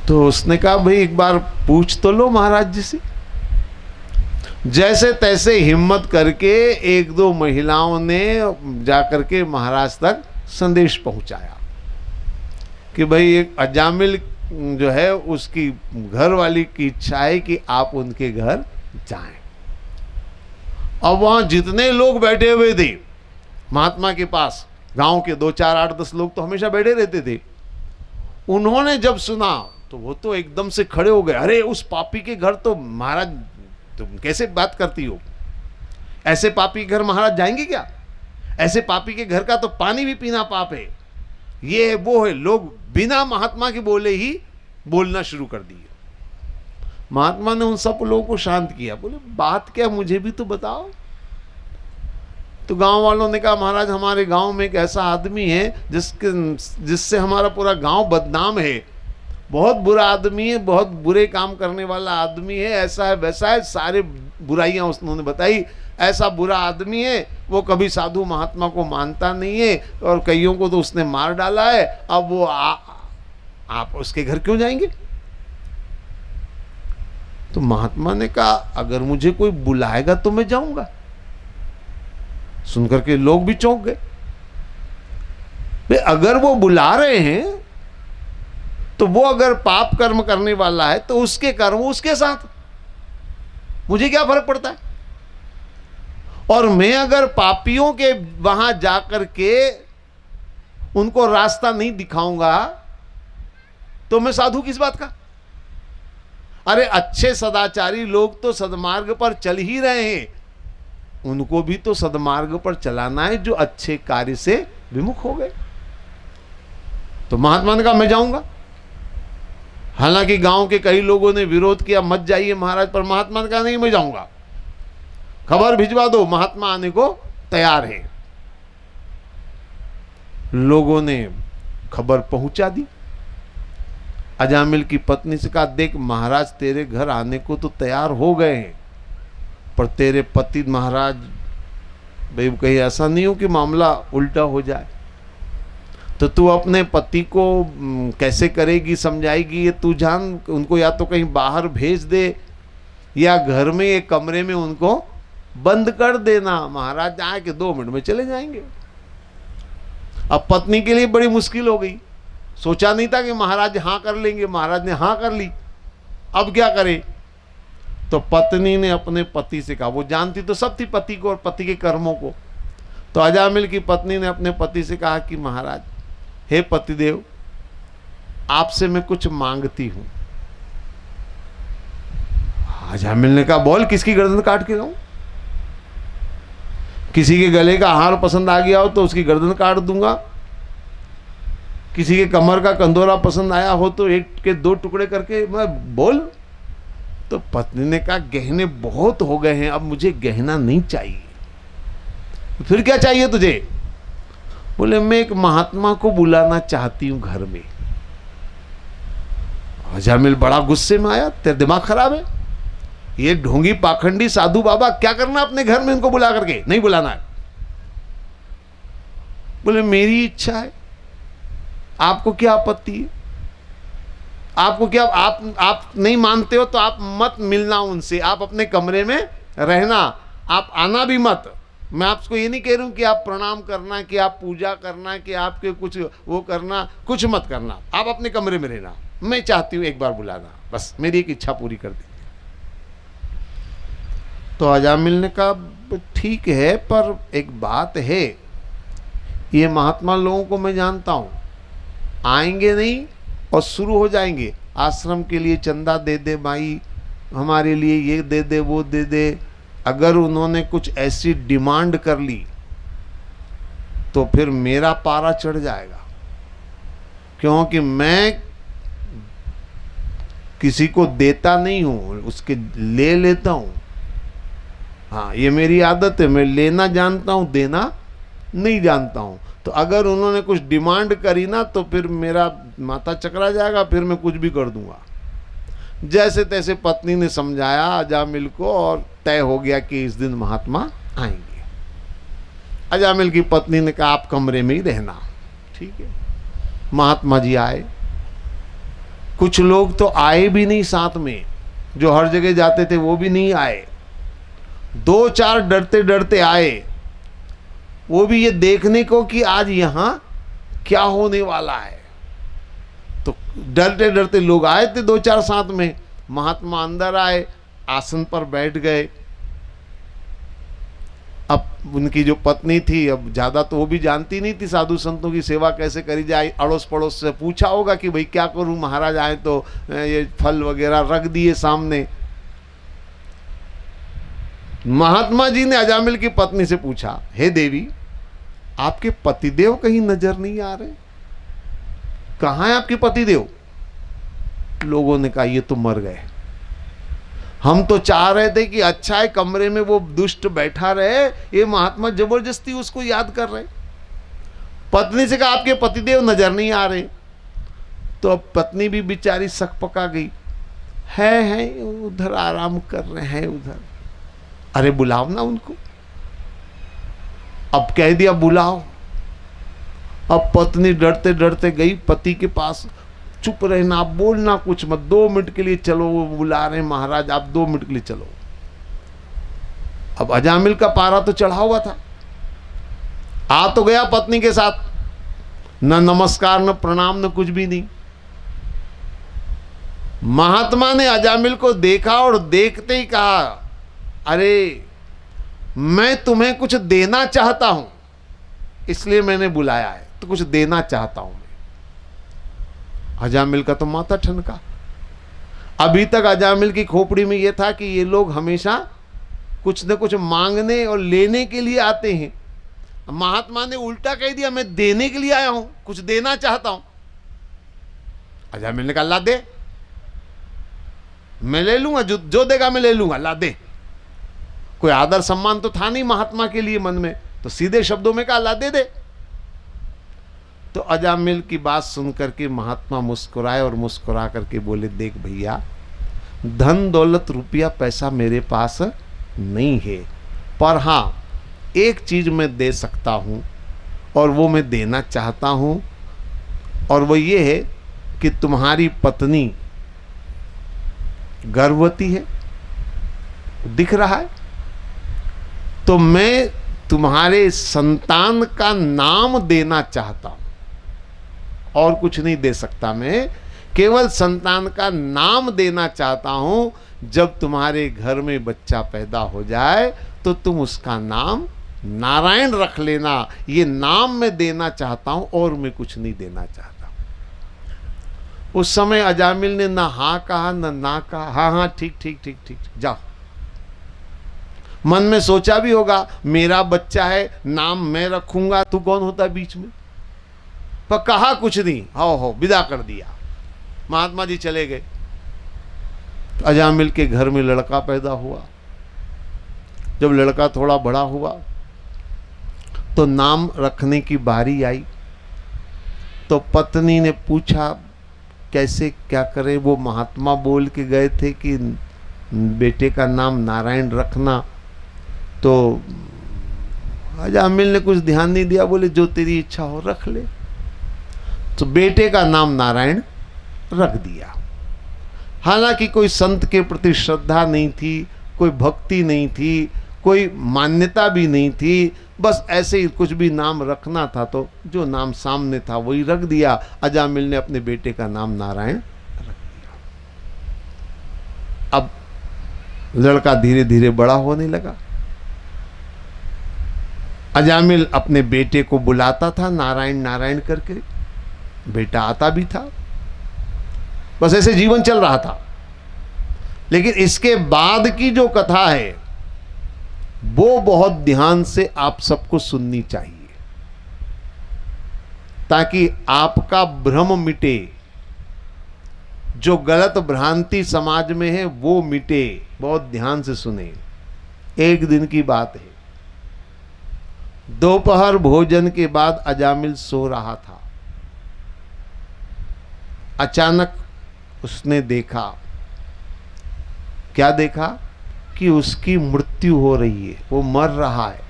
तो उसने कहा भाई एक बार पूछ तो लो महाराज जी से। जैसे तैसे हिम्मत करके 1-2 महिलाओं ने जाकर के महाराज तक संदेश पहुंचाया कि भाई एक अजामिल जो है उसकी घर वाली की इच्छा है कि आप उनके घर जाएं। अब वहां जितने लोग बैठे हुए थे महात्मा के पास, गांव के 2-4 8-10 लोग तो हमेशा बैठे रहते थे, उन्होंने जब सुना तो वो तो एकदम से खड़े हो गए। अरे उस पापी के घर तो महाराज, तुम कैसे बात करती हो, ऐसे पापी के घर महाराज जाएंगे क्या? ऐसे पापी के घर का तो पानी भी पीना पाप है, ये है वो है। लोग बिना महात्मा के बोले ही बोलना शुरू कर दिए। महात्मा ने उन सब लोगों को शांत किया, बोले बात क्या, मुझे भी तो बताओ। तो गांव वालों ने कहा महाराज हमारे गांव में एक ऐसा आदमी है जिससे हमारा पूरा गांव बदनाम है, बहुत बुरा आदमी है, बहुत बुरे काम करने वाला आदमी है, ऐसा है वैसा है, सारे बुराइयां उन्होंने बताई। ऐसा बुरा आदमी है, वो कभी साधु महात्मा को मानता नहीं है और कईयों को तो उसने मार डाला है। अब वो आप उसके घर क्यों जाएंगे? तो महात्मा ने कहा अगर मुझे कोई बुलाएगा तो मैं जाऊंगा। सुनकर के लोग भी चौंक गए, भाई अगर वो बुला रहे हैं तो वो अगर पाप कर्म करने वाला है तो उसके कर्म उसके साथ, मुझे क्या फर्क पड़ता है। और मैं अगर पापियों के वहां जाकर के उनको रास्ता नहीं दिखाऊंगा तो मैं साधु किस बात का। अरे अच्छे सदाचारी लोग तो सदमार्ग पर चल ही रहे हैं, उनको भी तो सदमार्ग पर चलाना है जो अच्छे कार्य से विमुख हो गए। तो महात्मा ने कहा मैं जाऊंगा। हालांकि गांव के कई लोगों ने विरोध किया, मत जाइए महाराज, पर महात्मा ने कहा नहीं मैं जाऊंगा, खबर भिजवा दो, महात्मा आने को तैयार है। लोगों ने खबर पहुंचा दी। अजामिल की पत्नी से कहा देख महाराज तेरे घर आने को तो तैयार हो गए हैं, पर तेरे पति महाराज भाई कहीं ऐसा नहीं हो कि मामला उल्टा हो जाए, तो तू अपने पति को कैसे करेगी, समझाएगी, ये तू जान। उनको या तो कहीं बाहर भेज दे या घर में एक कमरे में उनको बंद कर देना, महाराज आए कि 2 मिनट में चले जाएंगे। अब पत्नी के लिए बड़ी मुश्किल हो गई, सोचा नहीं था कि महाराज हाँ कर लेंगे। महाराज ने हाँ कर ली, अब क्या करे। तो पत्नी ने अपने पति से कहा, वो जानती तो सब थी पति को और पति के कर्मों को। तो अजामिल की पत्नी ने अपने पति से कहा कि महाराज, हे पतिदेव, आपसे मैं कुछ मांगती हूं। अजामिल ने कहा, बोल, किसकी गर्दन काट के लाऊं? किसी के गले का हार पसंद आ गया हो तो उसकी गर्दन काट दूंगा, किसी के कमर का कंदोरा पसंद आया हो तो एक के दो टुकड़े करके मैं बोल। तो पत्नी ने कहा, गहने बहुत हो गए हैं, अब मुझे गहना नहीं चाहिए। फिर क्या चाहिए तुझे? बोले, मैं एक महात्मा को बुलाना चाहती हूं घर में। अजामिल बड़ा गुस्से में आया, तेरा दिमाग खराब है? ये ढोंगी पाखंडी साधु बाबा क्या करना अपने घर में इनको बुला करके? नहीं बुलाना है। बोले, मेरी इच्छा है, आपको क्या आपत्ति है? आपको क्या, आप नहीं मानते हो तो आप मत मिलना उनसे, आप अपने कमरे में रहना, आप आना भी मत। मैं आपको ये नहीं कह रहा हूं कि आप प्रणाम करना, कि आप पूजा करना, कि आपके कुछ वो करना, कुछ मत करना, आप अपने कमरे में रहना। मैं चाहती हूं एक बार बुलाना, बस मेरी एक इच्छा पूरी कर दीजिए। तो अजामिल ने कहा, ठीक है, पर एक बात है, ये महात्मा लोगों को मैं जानता हूं, आएंगे नहीं और शुरू हो जाएंगे, आश्रम के लिए चंदा दे दे माई, हमारे लिए ये दे दे वो दे दे। अगर उन्होंने कुछ ऐसी डिमांड कर ली तो फिर मेरा पारा चढ़ जाएगा, क्योंकि मैं किसी को देता नहीं हूं, उसके ले लेता हूं। हाँ, ये मेरी आदत है, मैं लेना जानता हूं, देना नहीं जानता हूं। तो अगर उन्होंने कुछ डिमांड करी ना तो फिर मेरा माथा चकरा जाएगा, फिर मैं कुछ भी कर दूंगा। जैसे तैसे पत्नी ने समझाया अजामिल को और तय हो गया कि इस दिन महात्मा आएंगे। अजामिल की पत्नी ने कहा, आप कमरे में ही रहना। ठीक है। महात्मा जी आए। कुछ लोग तो आए भी नहीं साथ में, जो हर जगह जाते थे वो भी नहीं आए। दो चार डरते डरते आए, वो भी ये देखने को कि आज यहां क्या होने वाला है। तो डरते डरते लोग आए थे दो चार साथ में। महात्मा अंदर आए, आसन पर बैठ गए। अब उनकी जो पत्नी थी, अब ज्यादा तो वो भी जानती नहीं थी साधु संतों की सेवा कैसे करी जाए। अड़ोस पड़ोस से पूछा होगा कि भाई क्या करूं, महाराज आए तो ये फल वगैरह रख दिए सामने। महात्मा जी ने अजामिल की पत्नी से पूछा, हे देवी, आपके पतिदेव कहीं नजर नहीं आ रहे? कहां है आपके पतिदेव? लोगों ने कहा, ये तो मर गए। हम तो चाह रहे थे कि अच्छा है कमरे में वो दुष्ट बैठा रहे, ये महात्मा जबरदस्ती उसको याद कर रहे। पत्नी से कहा, आपके पतिदेव नजर नहीं आ रहे। तो अब पत्नी भी बेचारी सकपका गई, है उधर आराम कर रहे हैं उधर। अरे बुलाओ ना उनको। अब कह दिया बुलाओ। अब पत्नी डरते डरते गई पति के पास, चुप रहना, आप बोलना कुछ मत, 2 मिनट के लिए चलो, वो बुला रहे हैं महाराज, आप 2 मिनट के लिए चलो। अब अजामिल का पारा तो चढ़ा हुआ था, आ तो गया पत्नी के साथ, न नमस्कार न प्रणाम न कुछ भी नहीं। महात्मा ने अजामिल को देखा और देखते ही कहा, अरे मैं तुम्हें कुछ देना चाहता हूं, इसलिए मैंने बुलाया है, तो कुछ देना चाहता हूं मैं। अजामिल का तो माथा ठनका। अभी तक अजामिल की खोपड़ी में यह था कि ये लोग हमेशा कुछ न कुछ मांगने और लेने के लिए आते हैं। महात्मा ने उल्टा कह दिया, मैं देने के लिए आया हूं, कुछ देना चाहता हूं। अजामिल ने कहा, ला दे, मैं ले लूंगा, जो देगा मैं ले लूंगा, ला दे। कोई आदर सम्मान तो था नहीं महात्मा के लिए मन में, तो सीधे शब्दों में कहा, ला दे दे। तो अजामिल की बात सुनकर के महात्मा मुस्कुराए और मुस्कुरा करके बोले, देख भैया, धन दौलत रुपया पैसा मेरे पास नहीं है, पर हां एक चीज मैं दे सकता हूं और वो मैं देना चाहता हूं, और वो ये है कि तुम्हारी पत्नी गर्भवती है, दिख रहा है, तो मैं तुम्हारे संतान का नाम देना चाहता हूं। और कुछ नहीं दे सकता। मैं केवल संतान का नाम देना चाहता हूं। जब तुम्हारे घर में बच्चा पैदा हो जाए तो तुम उसका नाम नारायण रख लेना। ये नाम मैं देना चाहता हूं और मैं कुछ नहीं देना चाहता। उस समय अजामिल ने ना हाँ कहा ना कहा। हाँ हाँ ठीक ठीक ठीक ठीक जाओ। मन में सोचा भी होगा मेरा बच्चा है, नाम मैं रखूंगा, तू कौन होता बीच में। पर कहा कुछ नहीं, हो विदा कर दिया। महात्मा जी चले गए। अजामिल के घर में लड़का पैदा हुआ। जब लड़का थोड़ा बड़ा हुआ तो नाम रखने की बारी आई। तो पत्नी ने पूछा कैसे क्या करें। वो महात्मा बोल के गए थे कि बेटे का नाम नारायण रखना। तो अजामिल ने कुछ ध्यान नहीं दिया, बोले जो तेरी इच्छा हो रख ले। तो बेटे का नाम नारायण रख दिया। हालांकि कोई संत के प्रति श्रद्धा नहीं थी, कोई भक्ति नहीं थी, कोई मान्यता भी नहीं थी, बस ऐसे ही कुछ भी नाम रखना था तो जो नाम सामने था वही रख दिया। अजामिल ने अपने बेटे का नाम नारायण रख दिया। अब लड़का धीरे धीरे बड़ा होने लगा। अजामिल अपने बेटे को बुलाता था नारायण नारायण करके, बेटा आता भी था। बस ऐसे जीवन चल रहा था। लेकिन इसके बाद की जो कथा है वो बहुत ध्यान से आप सबको सुननी चाहिए, ताकि आपका भ्रम मिटे, जो गलत भ्रांति समाज में है वो मिटे। बहुत ध्यान से सुने। एक दिन की बात है, दोपहर भोजन के बाद अजामिल सो रहा था। अचानक उसने देखा, क्या देखा कि उसकी मृत्यु हो रही है, वो मर रहा है।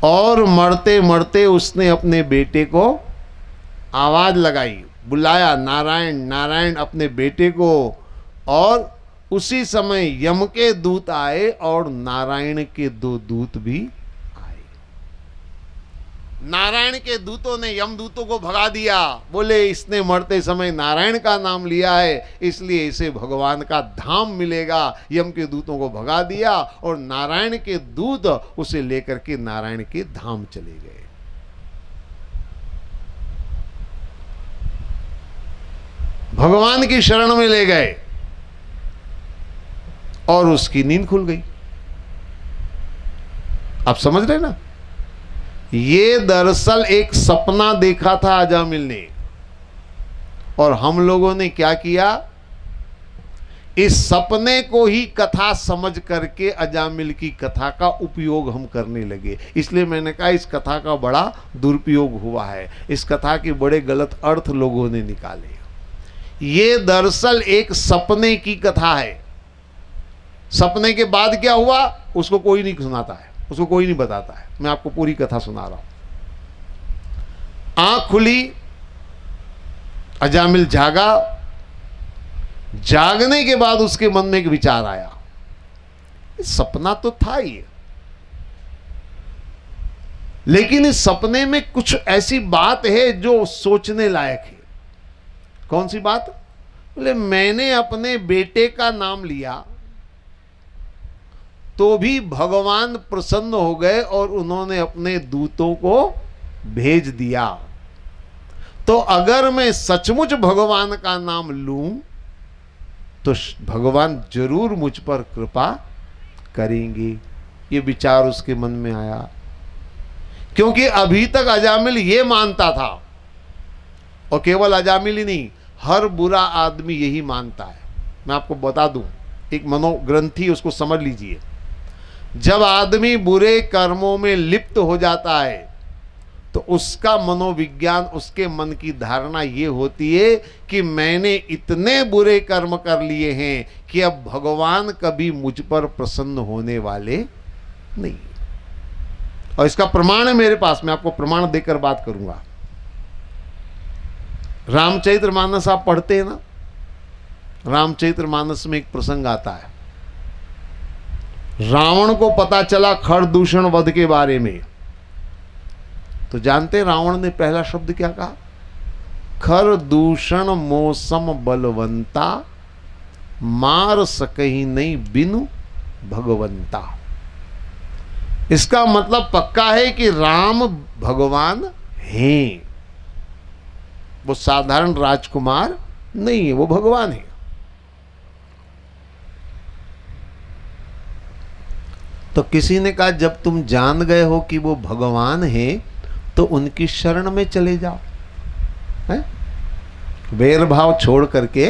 और मरते मरते उसने अपने बेटे को आवाज लगाई, बुलाया नारायण नारायण अपने बेटे को। और उसी समय यम के दूत आए और नारायण के 2 दूत भी आए। नारायण के दूतों ने यमदूतों को भगा दिया। बोले इसने मरते समय नारायण का नाम लिया है, इसलिए इसे भगवान का धाम मिलेगा। यम के दूतों को भगा दिया और नारायण के दूत उसे लेकर के नारायण के धाम चले गए। भगवान की शरण में ले गए और उसकी नींद खुल गई। आप समझ रहे ना, ये दरअसल एक सपना देखा था अजामिल ने। और हम लोगों ने क्या किया, इस सपने को ही कथा समझ करके अजामिल की कथा का उपयोग हम करने लगे। इसलिए मैंने कहा इस कथा का बड़ा दुरुपयोग हुआ है, इस कथा के बड़े गलत अर्थ लोगों ने निकाले। ये दरअसल एक सपने की कथा है। सपने के बाद क्या हुआ उसको कोई नहीं सुनाता है, उसको कोई नहीं बताता है। मैं आपको पूरी कथा सुना रहा हूं। आंख खुली, अजामिल जागा। जागने के बाद उसके मन में एक विचार आया, सपना तो था ही, लेकिन इस सपने में कुछ ऐसी बात है जो सोचने लायक है। कौन सी बात? बोले मैंने अपने बेटे का नाम लिया तो भी भगवान प्रसन्न हो गए और उन्होंने अपने दूतों को भेज दिया। तो अगर मैं सचमुच भगवान का नाम लूं तो भगवान जरूर मुझ पर कृपा करेंगे। ये विचार उसके मन में आया, क्योंकि अभी तक अजामिल ये मानता था, और केवल अजामिल ही नहीं, हर बुरा आदमी यही मानता है। मैं आपको बता दूं, एक मनोग्रंथि, उसको समझ लीजिए। जब आदमी बुरे कर्मों में लिप्त हो जाता है तो उसका मनोविज्ञान, उसके मन की धारणा ये होती है कि मैंने इतने बुरे कर्म कर लिए हैं कि अब भगवान कभी मुझ पर प्रसन्न होने वाले नहीं। और इसका प्रमाण है मेरे पास, मैं आपको प्रमाण देकर बात करूंगा। रामचरितमानस आप पढ़ते हैं ना, रामचरितमानस में एक प्रसंग आता है। रावण को पता चला खरदूषण वध के बारे में, तो जानते रावण ने पहला शब्द क्या कहा? खर दूषण मौसम बलवंता, मार सकही नहीं बिनु भगवंता। इसका मतलब पक्का है कि राम भगवान हैं, वो साधारण राजकुमार नहीं है, वो भगवान है। तो किसी ने कहा जब तुम जान गए हो कि वो भगवान है तो उनकी शरण में चले जाओ, है? वैर भाव छोड़ करके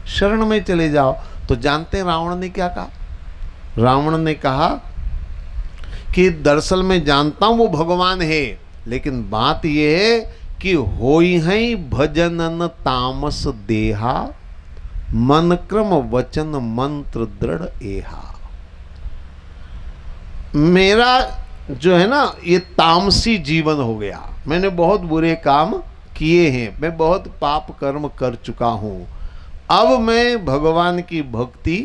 शरण में चले जाओ। तो जानते हैं रावण ने क्या कहा? रावण ने कहा कि दरअसल मैं जानता हूं वो भगवान है, लेकिन बात यह है कि होई है भजनन तामस देहा, मन क्रम वचन मंत्र दृढ़ एहा। मेरा जो है ना ये तामसी जीवन हो गया, मैंने बहुत बुरे काम किए हैं, मैं बहुत पाप कर्म कर चुका हूं। अब मैं भगवान की भक्ति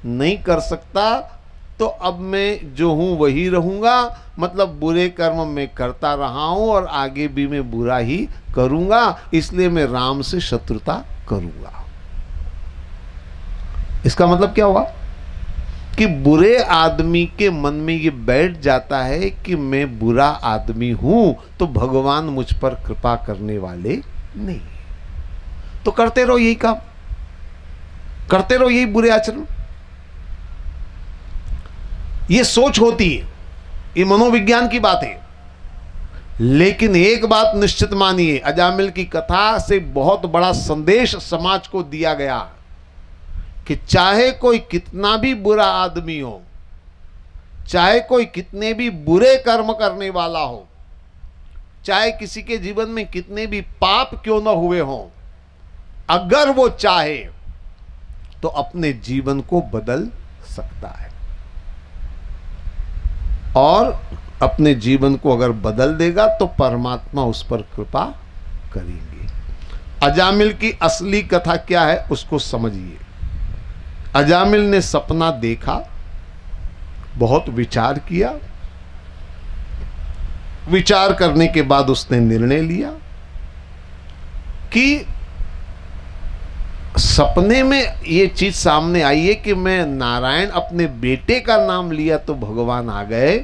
नहीं कर सकता, तो अब मैं जो हूं वही रहूंगा, मतलब बुरे कर्म मैं करता रहा हूं और आगे भी मैं बुरा ही करूंगा, इसलिए मैं राम से शत्रुता करूंगा। इसका मतलब क्या हुआ कि बुरे आदमी के मन में ये बैठ जाता है कि मैं बुरा आदमी हूं तो भगवान मुझ पर कृपा करने वाले नहीं। तो करते रहो यही काम, करते रहो यही बुरे आचरण। ये सोच होती है, ये मनोविज्ञान की बात है। लेकिन एक बात निश्चित मानिए, अजामिल की कथा से बहुत बड़ा संदेश समाज को दिया गया कि चाहे कोई कितना भी बुरा आदमी हो, चाहे कोई कितने भी बुरे कर्म करने वाला हो, चाहे किसी के जीवन में कितने भी पाप क्यों न हुए हों, अगर वो चाहे तो अपने जीवन को बदल सकता है। और अपने जीवन को अगर बदल देगा तो परमात्मा उस पर कृपा करेंगे। अजामिल की असली कथा क्या है उसको समझिए। अजामिल ने सपना देखा, बहुत विचार किया, विचार करने के बाद उसने निर्णय लिया कि सपने में ये चीज सामने आई है कि मैं नारायण अपने बेटे का नाम लिया तो भगवान आ गए,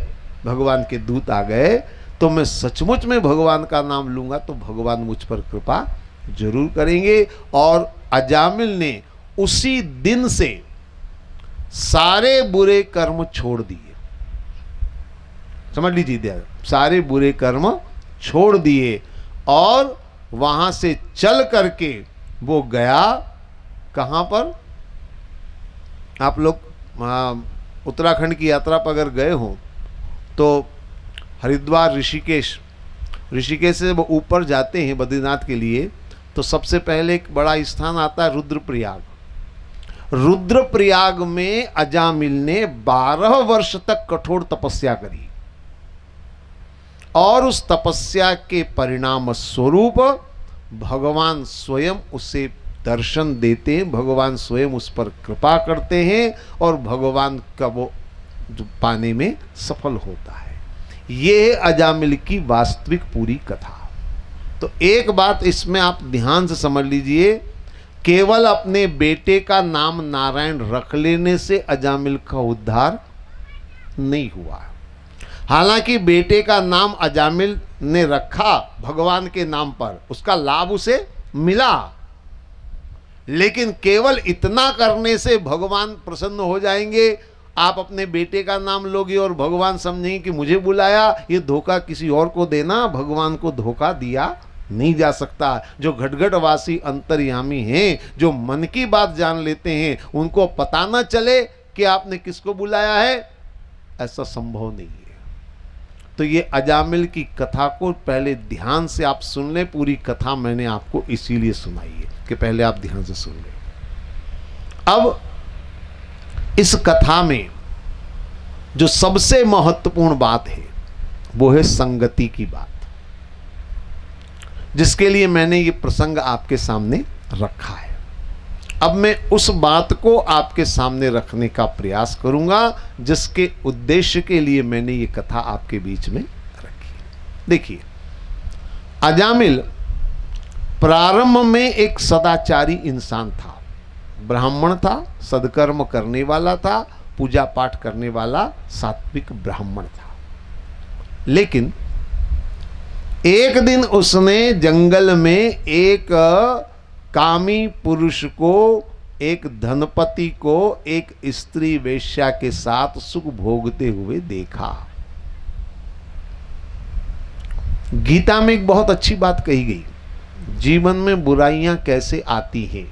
भगवान के दूत आ गए, तो मैं सचमुच में भगवान का नाम लूंगा तो भगवान मुझ पर कृपा जरूर करेंगे। और अजामिल ने उसी दिन से सारे बुरे कर्म छोड़ दिए। समझ लीजिए, सारे बुरे कर्म छोड़ दिए और वहां से चल करके वो गया कहां पर? आप लोग उत्तराखंड की यात्रा पर अगर गए हो तो हरिद्वार, ऋषिकेश से वो ऊपर जाते हैं बद्रीनाथ के लिए, तो सबसे पहले एक बड़ा स्थान आता है रुद्रप्रयाग। रुद्रप्रयाग में अजामिल ने 12 वर्ष तक कठोर तपस्या करी और उस तपस्या के परिणाम स्वरूप भगवान स्वयं उसे दर्शन देते हैं, भगवान स्वयं उस पर कृपा करते हैं और भगवान का वो पाने में सफल होता है। ये है अजामिल की वास्तविक पूरी कथा। तो एक बात इसमें आप ध्यान से समझ लीजिए, केवल अपने बेटे का नाम नारायण रख लेने से अजामिल का उद्धार नहीं हुआ। हालांकि बेटे का नाम अजामिल ने रखा भगवान के नाम पर, उसका लाभ उसे मिला, लेकिन केवल इतना करने से भगवान प्रसन्न हो जाएंगे? आप अपने बेटे का नाम लोगे और भगवान समझेंगे कि मुझे बुलाया, ये धोखा किसी और को देना, भगवान को धोखा दिया नहीं जा सकता। जो घटघटवासी अंतर्यामी हैं, जो मन की बात जान लेते हैं, उनको पता न चले कि आपने किसको बुलाया है, ऐसा संभव नहीं है। तो ये अजामिल की कथा को पहले ध्यान से आप सुन लें। पूरी कथा मैंने आपको इसीलिए सुनाई है कि पहले आप ध्यान से सुन लें। अब इस कथा में जो सबसे महत्वपूर्ण बात है वो है संगति की बात, जिसके लिए मैंने ये प्रसंग आपके सामने रखा है। अब मैं उस बात को आपके सामने रखने का प्रयास करूंगा जिसके उद्देश्य के लिए मैंने ये कथा आपके बीच में रखी। देखिए, अजामिल प्रारंभ में एक सदाचारी इंसान था, ब्राह्मण था, सदकर्म करने वाला था, पूजा पाठ करने वाला सात्विक ब्राह्मण था। लेकिन एक दिन उसने जंगल में एक कामी पुरुष को, एक धनपति को एक स्त्री वेश्या के साथ सुख भोगते हुए देखा। गीता में एक बहुत अच्छी बात कही गई, जीवन में बुराइयां कैसे आती हैं,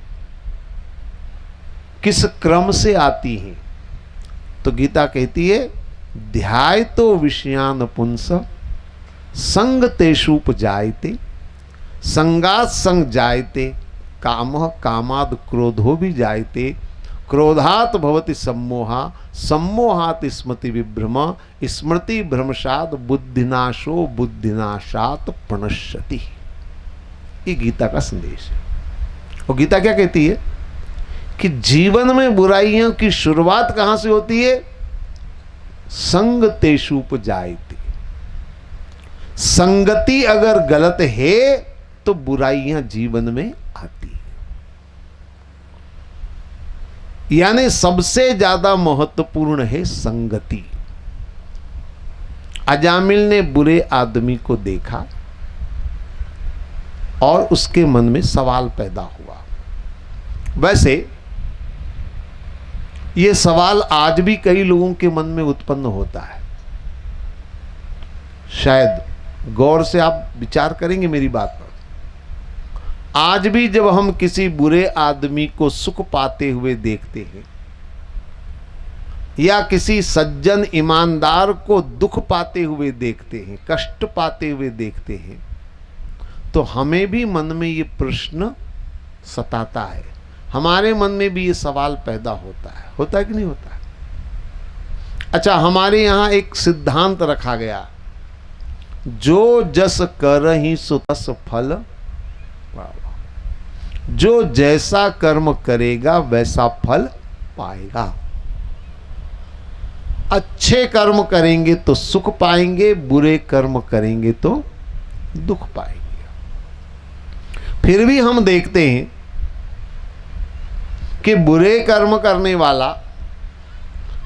किस क्रम से आती हैं। तो गीता कहती है, ध्यायतो विषयान पुंस संग तेषुपजायते, संगात संग जायते, कामः कामाद क्रोधो भी जायते, क्रोधात भवति सम्मोहा, सम्मोहात स्मृति विभ्रम, स्मृति भ्रमशात बुद्धिनाशो, बुद्धिनाशात प्रणश्यति। ये गीता का संदेश है। और गीता क्या कहती है कि जीवन में बुराइयों की शुरुआत कहां से होती है? संग तेषुपजायते। संगति अगर गलत है तो बुराइयां जीवन में आती है। यानी सबसे ज्यादा महत्वपूर्ण है संगति। अजामिल ने बुरे आदमी को देखा और उसके मन में सवाल पैदा हुआ। वैसे यह सवाल आज भी कई लोगों के मन में उत्पन्न होता है। शायद गौर से आप विचार करेंगे मेरी बात पर। आज भी जब हम किसी बुरे आदमी को सुख पाते हुए देखते हैं या किसी सज्जन ईमानदार को दुख पाते हुए देखते हैं, कष्ट पाते हुए देखते हैं, तो हमें भी मन में ये प्रश्न सताता है, हमारे मन में भी ये सवाल पैदा होता है कि नहीं होता है? अच्छा, हमारे यहां एक सिद्धांत रखा गया, जो जस करहि सो तस फल। जो जैसा कर्म करेगा वैसा फल पाएगा। अच्छे कर्म करेंगे तो सुख पाएंगे, बुरे कर्म करेंगे तो दुख पाएंगे। फिर भी हम देखते हैं कि बुरे कर्म करने वाला,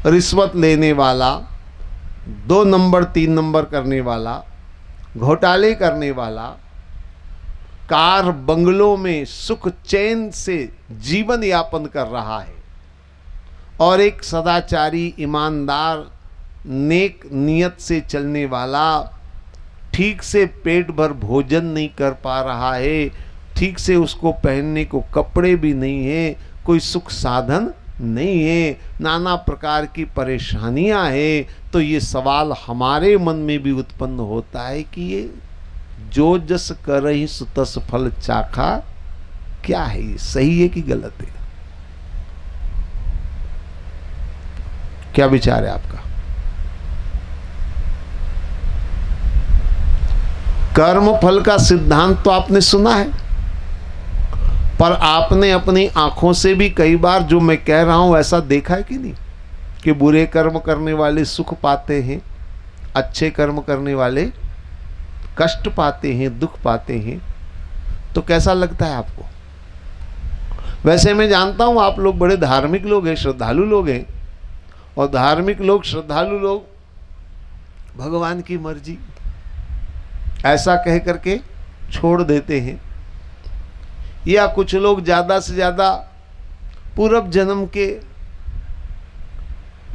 रिश्वत लेने वाला, 2 नंबर 3 नंबर करने वाला, घोटाले करने वाला, कार बंगलों में सुख चैन से जीवन यापन कर रहा है, और एक सदाचारी, ईमानदार, नेक नियत से चलने वाला ठीक से पेट भर भोजन नहीं कर पा रहा है, ठीक से उसको पहनने को कपड़े भी नहीं है, कोई सुख साधन नहीं है, नाना प्रकार की परेशानियां हैं। तो ये सवाल हमारे मन में भी उत्पन्न होता है कि ये जो जस करहि सो तस फल चाखा, क्या है ये, सही है कि गलत है? क्या विचार है आपका? कर्म फल का सिद्धांत तो आपने सुना है, पर आपने अपनी आंखों से भी कई बार जो मैं कह रहा हूं ऐसा देखा है कि नहीं, कि बुरे कर्म करने वाले सुख पाते हैं, अच्छे कर्म करने वाले कष्ट पाते हैं, दुख पाते हैं। तो कैसा लगता है आपको? वैसे मैं जानता हूं आप लोग बड़े धार्मिक लोग हैं, श्रद्धालु लोग हैं, और धार्मिक लोग, श्रद्धालु लोग भगवान की मर्जी ऐसा कह करके छोड़ देते हैं, या कुछ लोग ज्यादा से ज्यादा पूर्व जन्म के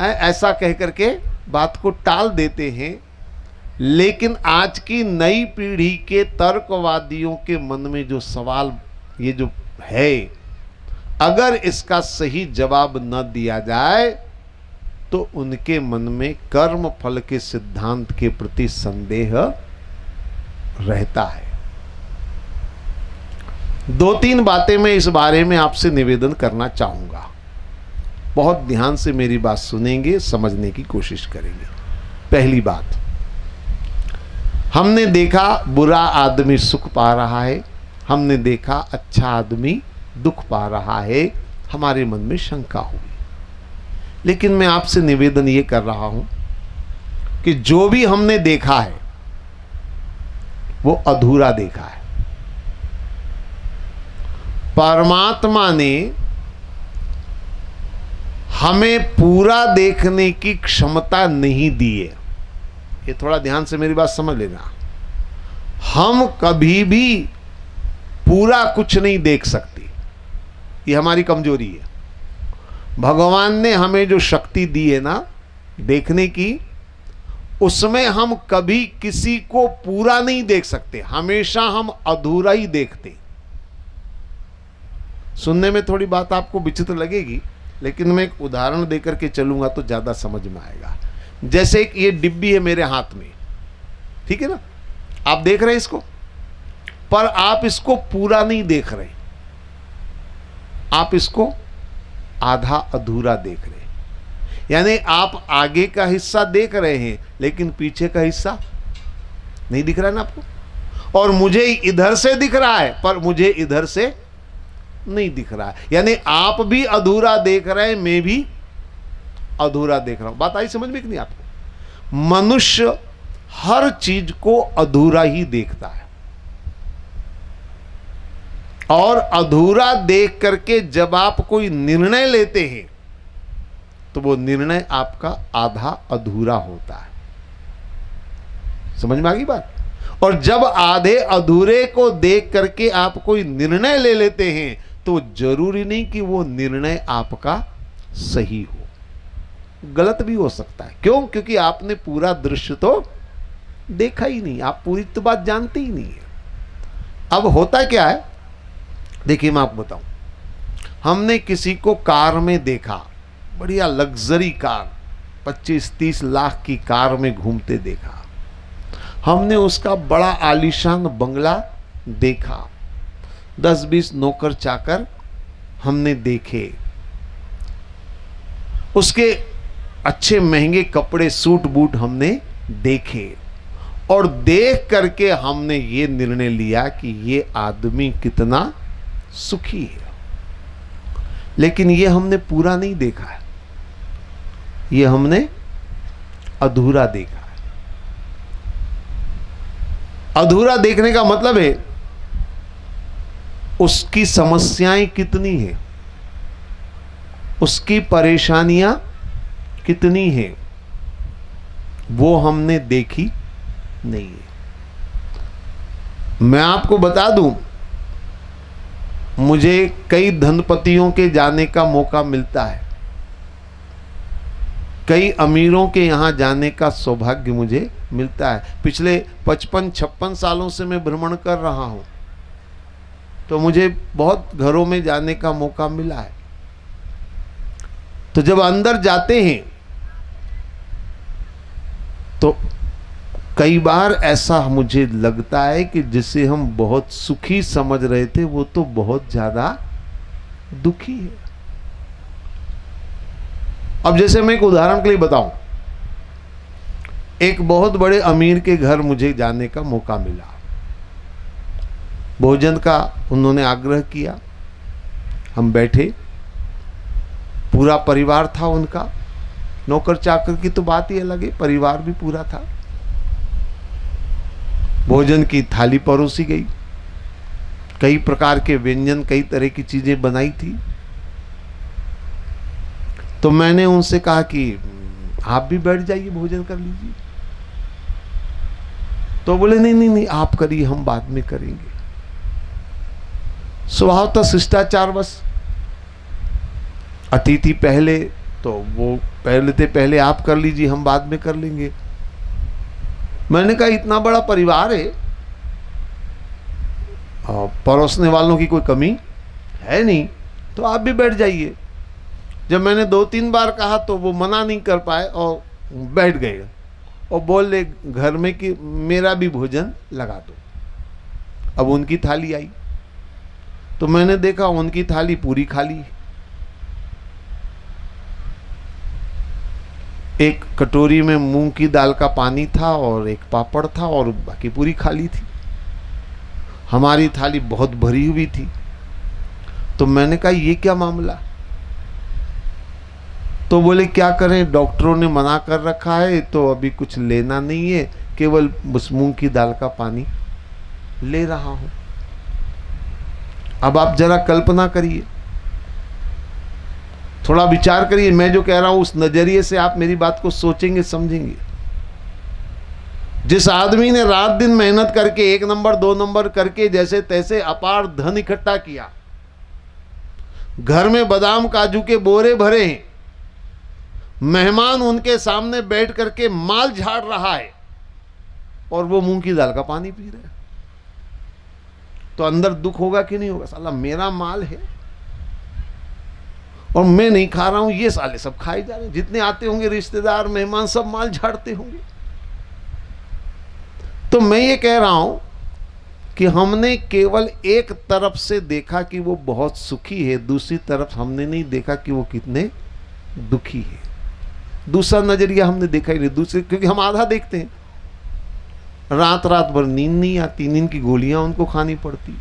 ऐसा कह करके बात को टाल देते हैं। लेकिन आज की नई पीढ़ी के तर्कवादियों के मन में जो सवाल ये जो है, अगर इसका सही जवाब न दिया जाए तो उनके मन में कर्म फल के सिद्धांत के प्रति संदेह रहता है। 2-3 बातें मैं इस बारे में आपसे निवेदन करना चाहूंगा। बहुत ध्यान से मेरी बात सुनेंगे, समझने की कोशिश करेंगे। पहली बात, हमने देखा बुरा आदमी सुख पा रहा है, हमने देखा अच्छा आदमी दुख पा रहा है, हमारे मन में शंका हुई। लेकिन मैं आपसे निवेदन ये कर रहा हूं कि जो भी हमने देखा है वो अधूरा देखा है। परमात्मा ने हमें पूरा देखने की क्षमता नहीं दी है। ये थोड़ा ध्यान से मेरी बात समझ लेना। हम कभी भी पूरा कुछ नहीं देख सकते, ये हमारी कमजोरी है। भगवान ने हमें जो शक्ति दी है ना देखने की, उसमें हम कभी किसी को पूरा नहीं देख सकते, हमेशा हम अधूरा ही देखते। सुनने में थोड़ी बात आपको विचित्र लगेगी, लेकिन मैं एक उदाहरण देकर के चलूंगा तो ज्यादा समझ में आएगा। जैसे एक ये डिब्बी है मेरे हाथ में, ठीक है ना, आप देख रहे हैं इसको, पर आप इसको पूरा नहीं देख रहे, आप इसको आधा अधूरा देख रहे। यानी आप आगे का हिस्सा देख रहे हैं लेकिन पीछे का हिस्सा नहीं दिख रहा है ना आपको। और मुझे इधर से दिख रहा है पर मुझे इधर से नहीं दिख रहा है। यानी आप भी अधूरा देख रहे हैं, मैं भी अधूरा देख रहा हूं। बात आई समझ में कि नहीं आपको? मनुष्य हर चीज को अधूरा ही देखता है, और अधूरा देख करके जब आप कोई निर्णय लेते हैं तो वो निर्णय आपका आधा अधूरा होता है। समझ में आ गई बात? और जब आधे अधूरे को देख करके आप कोई निर्णय ले लेते हैं तो जरूरी नहीं कि वो निर्णय आपका सही हो, गलत भी हो सकता है। क्यों? क्योंकि आपने पूरा दृश्य तो देखा ही नहीं, आप पूरी तो बात जानते ही नहीं है। अब होता क्या है, देखिए मैं आपको बताऊं, हमने किसी को कार में देखा, बढ़िया लग्जरी कार, 25-30 लाख की कार में घूमते देखा। हमने उसका बड़ा आलीशान बंगला देखा, 10-20 नौकर चाकर हमने देखे, उसके अच्छे महंगे कपड़े सूट बूट हमने देखे, और देख करके हमने ये निर्णय लिया कि ये आदमी कितना सुखी है। लेकिन ये हमने पूरा नहीं देखा है, ये हमने अधूरा देखा है। अधूरा देखने का मतलब है उसकी समस्याएं कितनी हैं, उसकी परेशानियां कितनी हैं, वो हमने देखी नहीं है। मैं आपको बता दूं, मुझे कई धनपतियों के जाने का मौका मिलता है, कई अमीरों के यहां जाने का सौभाग्य मुझे मिलता है। पिछले 55-56 सालों से मैं भ्रमण कर रहा हूं, तो मुझे बहुत घरों में जाने का मौका मिला है। तो जब अंदर जाते हैं तो कई बार ऐसा मुझे लगता है कि जिसे हम बहुत सुखी समझ रहे थे वो तो बहुत ज्यादा दुखी है। अब जैसे मैं एक उदाहरण के लिए बताऊं, एक बहुत बड़े अमीर के घर मुझे जाने का मौका मिला। भोजन का उन्होंने आग्रह किया, हम बैठे, पूरा परिवार था उनका, नौकर चाकर की तो बात ही अलग है, परिवार भी पूरा था। भोजन की थाली परोसी गई, कई प्रकार के व्यंजन, कई तरह की चीजें बनाई थी। तो मैंने उनसे कहा कि आप भी बैठ जाइए, भोजन कर लीजिए। तो बोले नहीं नहीं नहीं, आप करिए, हम बाद में करेंगे। स्वभाव तो शिष्टाचार बस, अतिथि पहले, तो वो पहले थे, पहले आप कर लीजिए, हम बाद में कर लेंगे। मैंने कहा इतना बड़ा परिवार है, परोसने वालों की कोई कमी है नहीं, तो आप भी बैठ जाइए। जब मैंने 2-3 बार कहा तो वो मना नहीं कर पाए और बैठ गए, और बोले घर में कि मेरा भी भोजन लगा दो। अब उनकी थाली आई तो मैंने देखा उनकी थाली पूरी खाली, एक कटोरी में मूंग की दाल का पानी था और एक पापड़ था और बाकी पूरी खाली थी। हमारी थाली बहुत भरी हुई थी। तो मैंने कहा ये क्या मामला? तो बोले क्या करें, डॉक्टरों ने मना कर रखा है, तो अभी कुछ लेना नहीं है, केवल बस मूंग की दाल का पानी ले रहा हूं। अब आप जरा कल्पना करिए, थोड़ा विचार करिए, मैं जो कह रहा हूं उस नजरिए से आप मेरी बात को सोचेंगे, समझेंगे। जिस आदमी ने रात दिन मेहनत करके 1 नंबर 2 नंबर करके जैसे तैसे अपार धन इकट्ठा किया, घर में बादाम काजू के बोरे भरे हैं, मेहमान उनके सामने बैठ करके माल झाड़ रहा है और वो मूंग की दाल का पानी पी रहे हैं, तो अंदर दुख होगा कि नहीं होगा? साला मेरा माल है और मैं नहीं खा रहा हूं, ये साले सब खाए जा रहे हैं। जितने आते होंगे रिश्तेदार मेहमान सब माल झाड़ते होंगे। तो मैं ये कह रहा हूं कि हमने केवल एक तरफ से देखा कि वो बहुत सुखी है, दूसरी तरफ हमने नहीं देखा कि वो कितने दुखी है। दूसरा नजरिया हमने देखा ही नहीं, दूसरे, क्योंकि हम आधा देखते हैं। रात रात भर नींद नहीं आती, नींद की गोलियां उनको खानी पड़ती,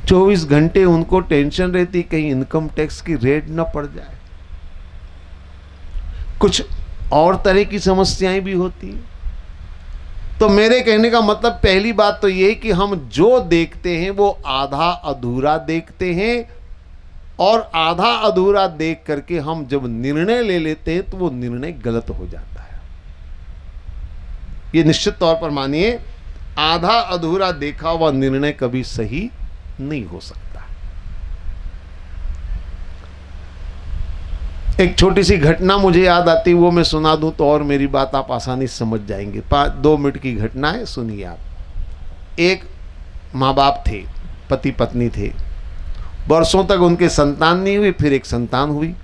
24 घंटे उनको टेंशन रहती कहीं इनकम टैक्स की रेड न पड़ जाए, कुछ और तरह की समस्याएं भी होती हैं। तो मेरे कहने का मतलब पहली बात तो ये कि हम जो देखते हैं वो आधा अधूरा देखते हैं, और आधा अधूरा देख करके हम जब निर्णय ले लेते हैं तो वो निर्णय गलत हो जाता है। ये निश्चित तौर पर मानिए, आधा अधूरा देखा हुआ निर्णय कभी सही नहीं हो सकता। एक छोटी सी घटना मुझे याद आती, वो मैं सुना दूं तो और मेरी बात आप आसानी से समझ जाएंगे। 2 मिनट की घटना है, सुनिए आप। एक माँ बाप थे, पति पत्नी थे, वर्षों तक उनके संतान नहीं हुई, फिर एक संतान हुई।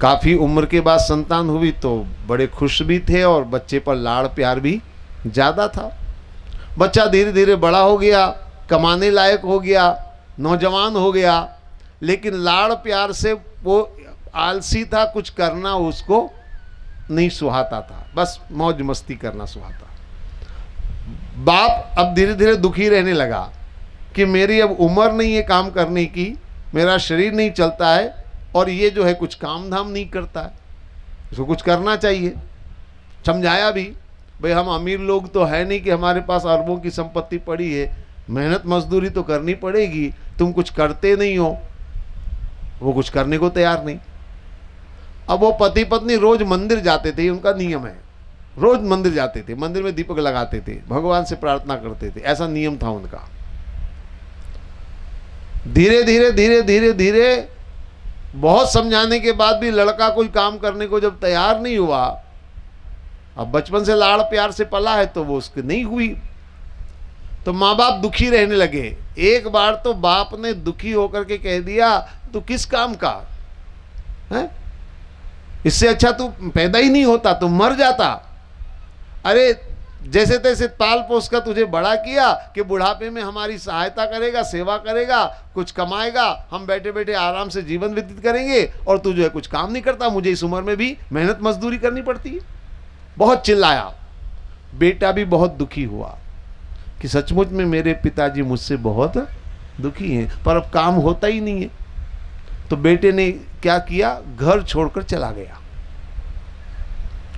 काफी उम्र के बाद संतान हुई तो बड़े खुश भी थे और बच्चे पर लाड़ प्यार भी ज्यादा था। बच्चा धीरे धीरे बड़ा हो गया, कमाने लायक हो गया, नौजवान हो गया, लेकिन लाड़ प्यार से वो आलसी था, कुछ करना उसको नहीं सुहाता था, बस मौज मस्ती करना सुहाता। बाप अब धीरे धीरे दुखी रहने लगा कि मेरी अब उम्र नहीं है काम करने की, मेरा शरीर नहीं चलता है और ये जो है कुछ काम धाम नहीं करता है, इसको कुछ करना चाहिए। समझाया भी, भाई हम अमीर लोग तो है नहीं कि हमारे पास अरबों की संपत्ति पड़ी है, मेहनत मजदूरी तो करनी पड़ेगी, तुम कुछ करते नहीं हो। वो कुछ करने को तैयार नहीं। अब वो पति पत्नी रोज मंदिर जाते थे, उनका नियम है, रोज मंदिर जाते थे, मंदिर में दीपक लगाते थे, भगवान से प्रार्थना करते थे, ऐसा नियम था उनका। धीरे धीरे धीरे धीरे धीरे बहुत समझाने के बाद भी लड़का कोई काम करने को जब तैयार नहीं हुआ, अब बचपन से लाड़ प्यार से पला है तो वो उसकी नहीं हुई, तो माँ बाप दुखी रहने लगे। एक बार तो बाप ने दुखी होकर के कह दिया, तू किस काम का है, इससे अच्छा तू पैदा ही नहीं होता, तू मर जाता। अरे जैसे तैसे पाल पोस कर तुझे बड़ा किया कि बुढ़ापे में हमारी सहायता करेगा, सेवा करेगा, कुछ कमाएगा, हम बैठे बैठे आराम से जीवन व्यतीत करेंगे, और तू जो है कुछ काम नहीं करता, मुझे इस उम्र में भी मेहनत मजदूरी करनी पड़ती है। बहुत चिल्लाया। बेटा भी बहुत दुखी हुआ कि सचमुच में मेरे पिताजी मुझसे बहुत दुखी हैं, पर अब काम होता ही नहीं है। तो बेटे ने क्या किया, घर छोड़कर चला गया।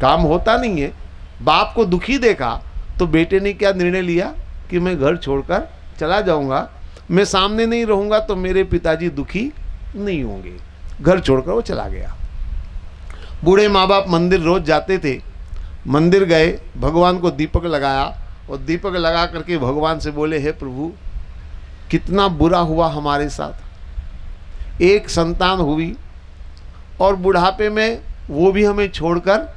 काम होता नहीं है, बाप को दुखी देखा तो बेटे ने क्या निर्णय लिया कि मैं घर छोड़कर चला जाऊंगा, मैं सामने नहीं रहूंगा तो मेरे पिताजी दुखी नहीं होंगे। घर छोड़कर वो चला गया। बूढ़े माँ बाप मंदिर रोज जाते थे, मंदिर गए, भगवान को दीपक लगाया और दीपक लगा करके भगवान से बोले, हे प्रभु कितना बुरा हुआ हमारे साथ, एक संतान हुई और बुढ़ापे में वो भी हमें छोड़कर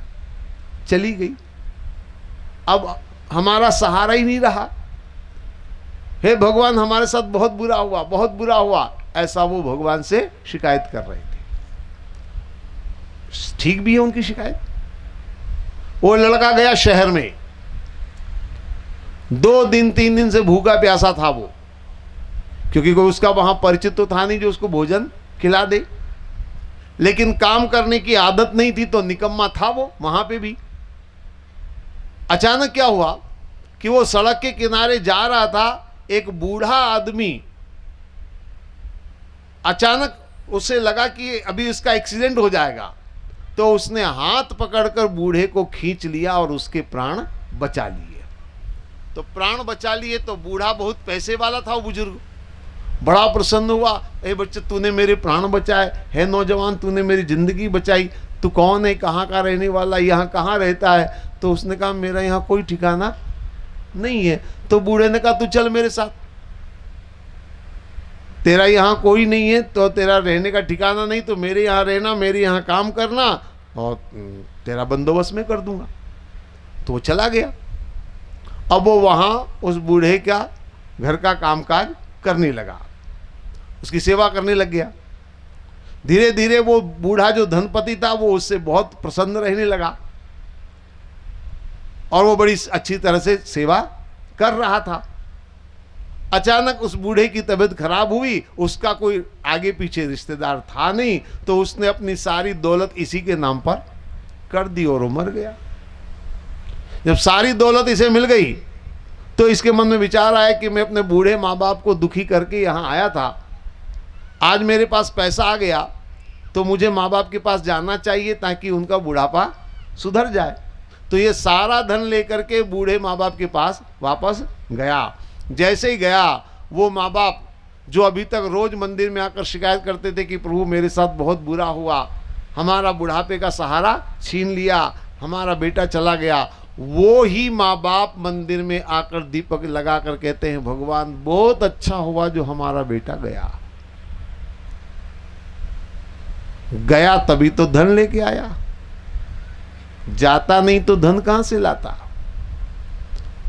चली गई, अब हमारा सहारा ही नहीं रहा। हे भगवान हमारे साथ बहुत बुरा हुआ, बहुत बुरा हुआ, ऐसा वो भगवान से शिकायत कर रहे थे। ठीक भी है उनकी शिकायत। वो लड़का गया शहर में, 2 दिन 3 दिन से भूखा प्यासा था वो, क्योंकि कोई उसका वहां परिचित तो था नहीं जो उसको भोजन खिला दे, लेकिन काम करने की आदत नहीं थी तो निकम्मा था वो वहां पे भी। अचानक क्या हुआ कि वो सड़क के किनारे जा रहा था, एक बूढ़ा आदमी, अचानक उसे लगा कि अभी इसका एक्सीडेंट हो जाएगा, तो उसने हाथ पकड़कर बूढ़े को खींच लिया और उसके प्राण बचा लिए। तो प्राण बचा लिए। तो बूढ़ा बहुत पैसे वाला था, वो बुजुर्ग बड़ा प्रसन्न हुआ, ए बच्चे तूने मेरे प्राण बचाए, है नौजवान तूने मेरी जिंदगी बचाई, तू कौन है, कहाँ का रहने वाला, यहाँ कहाँ रहता है? तो उसने कहा मेरा यहाँ कोई ठिकाना नहीं है। तो बूढ़े ने कहा तू चल मेरे साथ, तेरा यहाँ कोई नहीं है तो तेरा रहने का ठिकाना नहीं, तो मेरे यहाँ रहना, मेरे यहाँ काम करना और तेरा बंदोबस्त मैं कर दूंगा। तो वो चला गया। अब वो वहाँ उस बूढ़े का घर का कामकाज करने लगा, उसकी सेवा करने लग गया। धीरे धीरे वो बूढ़ा जो धनपति था वो उससे बहुत प्रसन्न रहने लगा और वो बड़ी अच्छी तरह से सेवा कर रहा था। अचानक उस बूढ़े की तबीयत खराब हुई, उसका कोई आगे पीछे रिश्तेदार था नहीं, तो उसने अपनी सारी दौलत इसी के नाम पर कर दी और वो मर गया। जब सारी दौलत इसे मिल गई तो इसके मन में विचार आया कि मैं अपने बूढ़े माँ बाप को दुखी करके यहाँ आया था, आज मेरे पास पैसा आ गया तो मुझे माँ बाप के पास जाना चाहिए ताकि उनका बुढ़ापा सुधर जाए। तो ये सारा धन लेकर के बूढ़े माँ बाप के पास वापस गया। जैसे ही गया, वो माँ बाप जो अभी तक रोज मंदिर में आकर शिकायत करते थे कि प्रभु मेरे साथ बहुत बुरा हुआ, हमारा बुढ़ापे का सहारा छीन लिया, हमारा बेटा चला गया, वो ही माँ बाप मंदिर में आकर दीपक लगाकर कहते हैं भगवान बहुत अच्छा हुआ जो हमारा बेटा गया। गया तभी तो धन लेके आया, जाता नहीं तो धन कहां से लाता।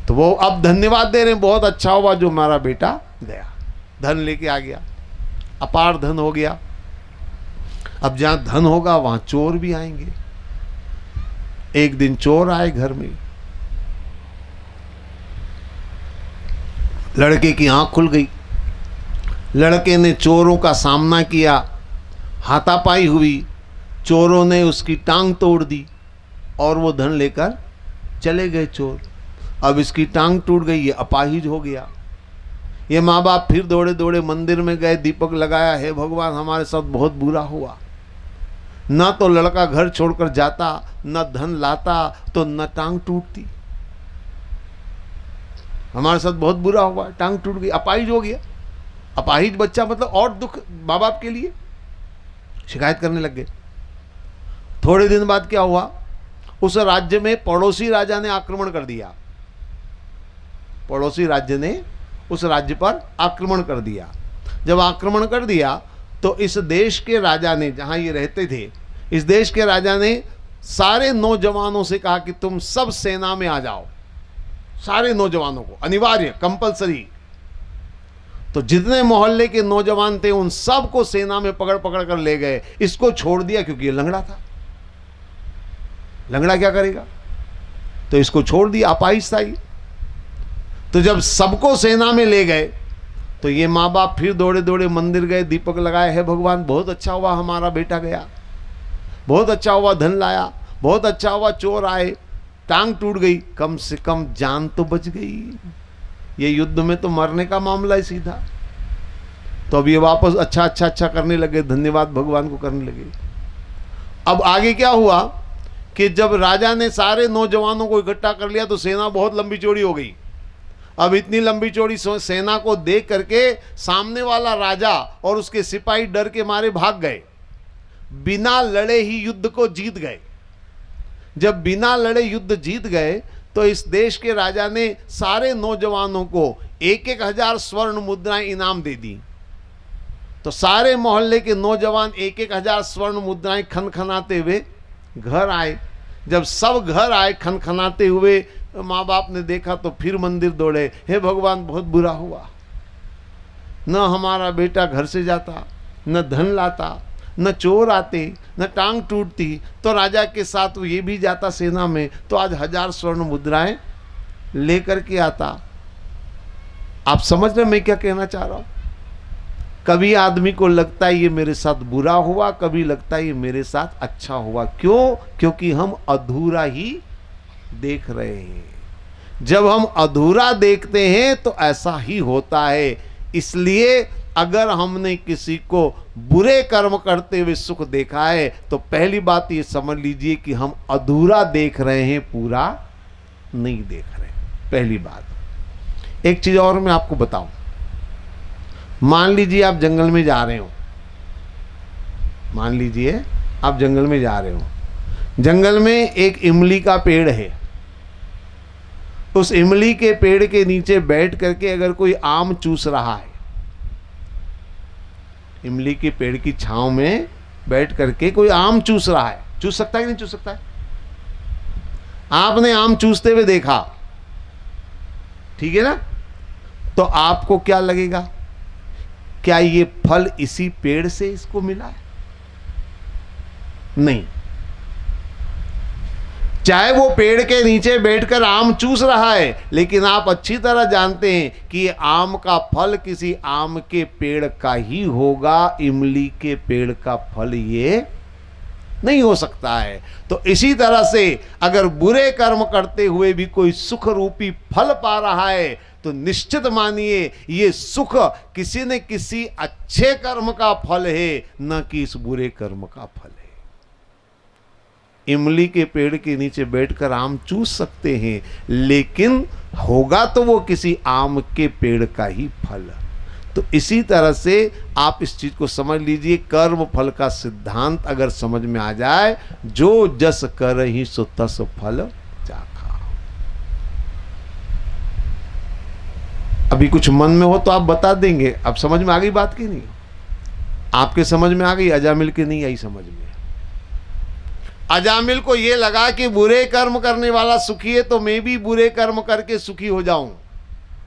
तो वो अब धन्यवाद दे रहे हैं, बहुत अच्छा हुआ जो हमारा बेटा गया, धन लेके आ गया, अपार धन हो गया। अब जहां धन होगा वहां चोर भी आएंगे। एक दिन चोर आए घर में, लड़के की आंख खुल गई। लड़के ने चोरों का सामना किया, हाथापाई हुई, चोरों ने उसकी टांग तोड़ दी और वो धन लेकर चले गए चोर। अब इसकी टांग टूट गई, ये अपाहिज हो गया। ये माँ बाप फिर दौड़े दौड़े मंदिर में गए, दीपक लगाया, हे भगवान हमारे साथ बहुत बुरा हुआ, ना तो लड़का घर छोड़कर जाता, न धन लाता, तो न टांग टूटती। हमारे साथ बहुत बुरा हुआ, टांग टूट गई, अपाहिज हो गया। अपाहिज बच्चा मतलब और दुख माँ बाप के लिए। शिकायत करने लग गए। थोड़े दिन बाद क्या हुआ, उस राज्य में पड़ोसी राजा ने आक्रमण कर दिया। पड़ोसी राज्य ने उस राज्य पर आक्रमण कर दिया। जब आक्रमण कर दिया तो इस देश के राजा ने, जहां ये रहते थे, इस देश के राजा ने सारे नौजवानों से कहा कि तुम सब सेना में आ जाओ। सारे नौजवानों को, अनिवार्य, कंपलसरी। तो जितने मोहल्ले के नौजवान थे उन सब को सेना में पकड़ पकड़ कर ले गए। इसको छोड़ दिया क्योंकि ये लंगड़ा था। लंगड़ा क्या करेगा, तो इसको छोड़ दिया, अपाहिज था ये। तो जब सबको सेना में ले गए तो ये माँ बाप फिर दौड़े दौड़े मंदिर गए, दीपक लगाए, हे भगवान बहुत अच्छा हुआ हमारा बेटा गया, बहुत अच्छा हुआ धन लाया, बहुत अच्छा हुआ चोर आए, टांग टूट गई, कम से कम जान तो बच गई। ये युद्ध में तो मरने का मामला ही सीधा। तो अब ये वापस अच्छा अच्छा अच्छा करने लगे, धन्यवाद भगवान को करने लगे। अब आगे क्या हुआ कि जब राजा ने सारे नौजवानों को इकट्ठा कर लिया तो सेना बहुत लंबी चौड़ी हो गई। अब इतनी लंबी चौड़ी सेना को देख करके सामने वाला राजा और उसके सिपाही डर के मारे भाग गए। बिना लड़े ही युद्ध को जीत गए। जब बिना लड़े युद्ध जीत गए तो इस देश के राजा ने सारे नौजवानों को 1,000 स्वर्ण मुद्राएं इनाम दे दी। तो सारे मोहल्ले के नौजवान 1,000 स्वर्ण मुद्राएं खनखनाते हुए घर आए। जब सब घर आए खनखनाते हुए, माँ बाप ने देखा तो फिर मंदिर दौड़े, हे भगवान बहुत बुरा हुआ, न हमारा बेटा घर से जाता, न धन लाता, न चोर आते, न टांग टूटती, तो राजा के साथ वो ये भी जाता सेना में तो आज 1,000 स्वर्ण मुद्राएं लेकर के आता। आप समझ रहे मैं क्या कहना चाह रहा हूं? कभी आदमी को लगता है ये मेरे साथ बुरा हुआ, कभी लगता है ये मेरे साथ अच्छा हुआ। क्यों? क्योंकि हम अधूरा ही देख रहे हैं। जब हम अधूरा देखते हैं तो ऐसा ही होता है। इसलिए अगर हमने किसी को बुरे कर्म करते हुए सुख देखा है तो पहली बात ये समझ लीजिए कि हम अधूरा देख रहे हैं, पूरा नहीं देख रहे। पहली बात। एक चीज और मैं आपको बताऊं, मान लीजिए आप जंगल में जा रहे हो, मान लीजिए आप जंगल में जा रहे हो, जंगल में एक इमली का पेड़ है, उस इमली के पेड़ के नीचे बैठ करके अगर कोई आम चूस रहा है, इमली के पेड़ की छांव में बैठ करके कोई आम चूस रहा है, चूस सकता है कि नहीं चूस सकता है? आपने आम चूसते हुए देखा, ठीक है ना? तो आपको क्या लगेगा, क्या ये फल इसी पेड़ से इसको मिला है? नहीं, चाहे वो पेड़ के नीचे बैठकर आम चूस रहा है, लेकिन आप अच्छी तरह जानते हैं कि आम का फल किसी आम के पेड़ का ही होगा, इमली के पेड़ का फल ये नहीं हो सकता है। तो इसी तरह से अगर बुरे कर्म करते हुए भी कोई सुख रूपी फल पा रहा है, तो निश्चित मानिए ये सुख किसी न किसी अच्छे कर्म का फल है, न कि इस बुरे कर्म का फल है। इमली के पेड़ के नीचे बैठकर आम चूस सकते हैं, लेकिन होगा तो वो किसी आम के पेड़ का ही फल। तो इसी तरह से आप इस चीज को समझ लीजिए, कर्म फल का सिद्धांत अगर समझ में आ जाए, जो जस करहि सो तस फल चाखा। अभी कुछ मन में हो तो आप बता देंगे, अब समझ में आ गई बात की नहीं? आपके समझ में आ गई, अजामिल के नहीं आई समझ में। अजामिल को यह लगा कि बुरे कर्म करने वाला सुखी है, तो मैं भी बुरे कर्म करके सुखी हो जाऊं,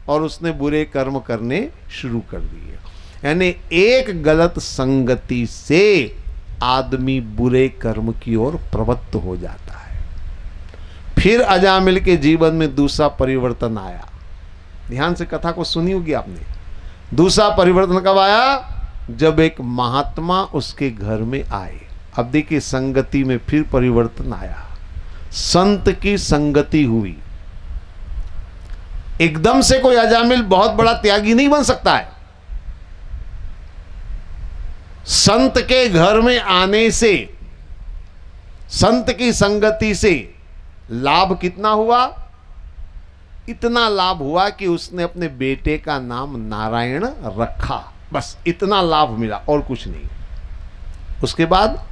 और उसने बुरे कर्म करने शुरू कर दिए। यानी एक गलत संगति से आदमी बुरे कर्म की ओर प्रवृत्त हो जाता है। फिर अजामिल के जीवन में दूसरा परिवर्तन आया। ध्यान से कथा को सुनी होगी आपने। दूसरा परिवर्तन कब आया? जब एक महात्मा उसके घर में आए। अब देखिए, संगति में फिर परिवर्तन आया, संत की संगति हुई। एकदम से कोई अजामिल बहुत बड़ा त्यागी नहीं बन सकता है। संत के घर में आने से, संत की संगति से लाभ कितना हुआ? इतना लाभ हुआ कि उसने अपने बेटे का नाम नारायण रखा, बस इतना लाभ मिला और कुछ नहीं। उसके बाद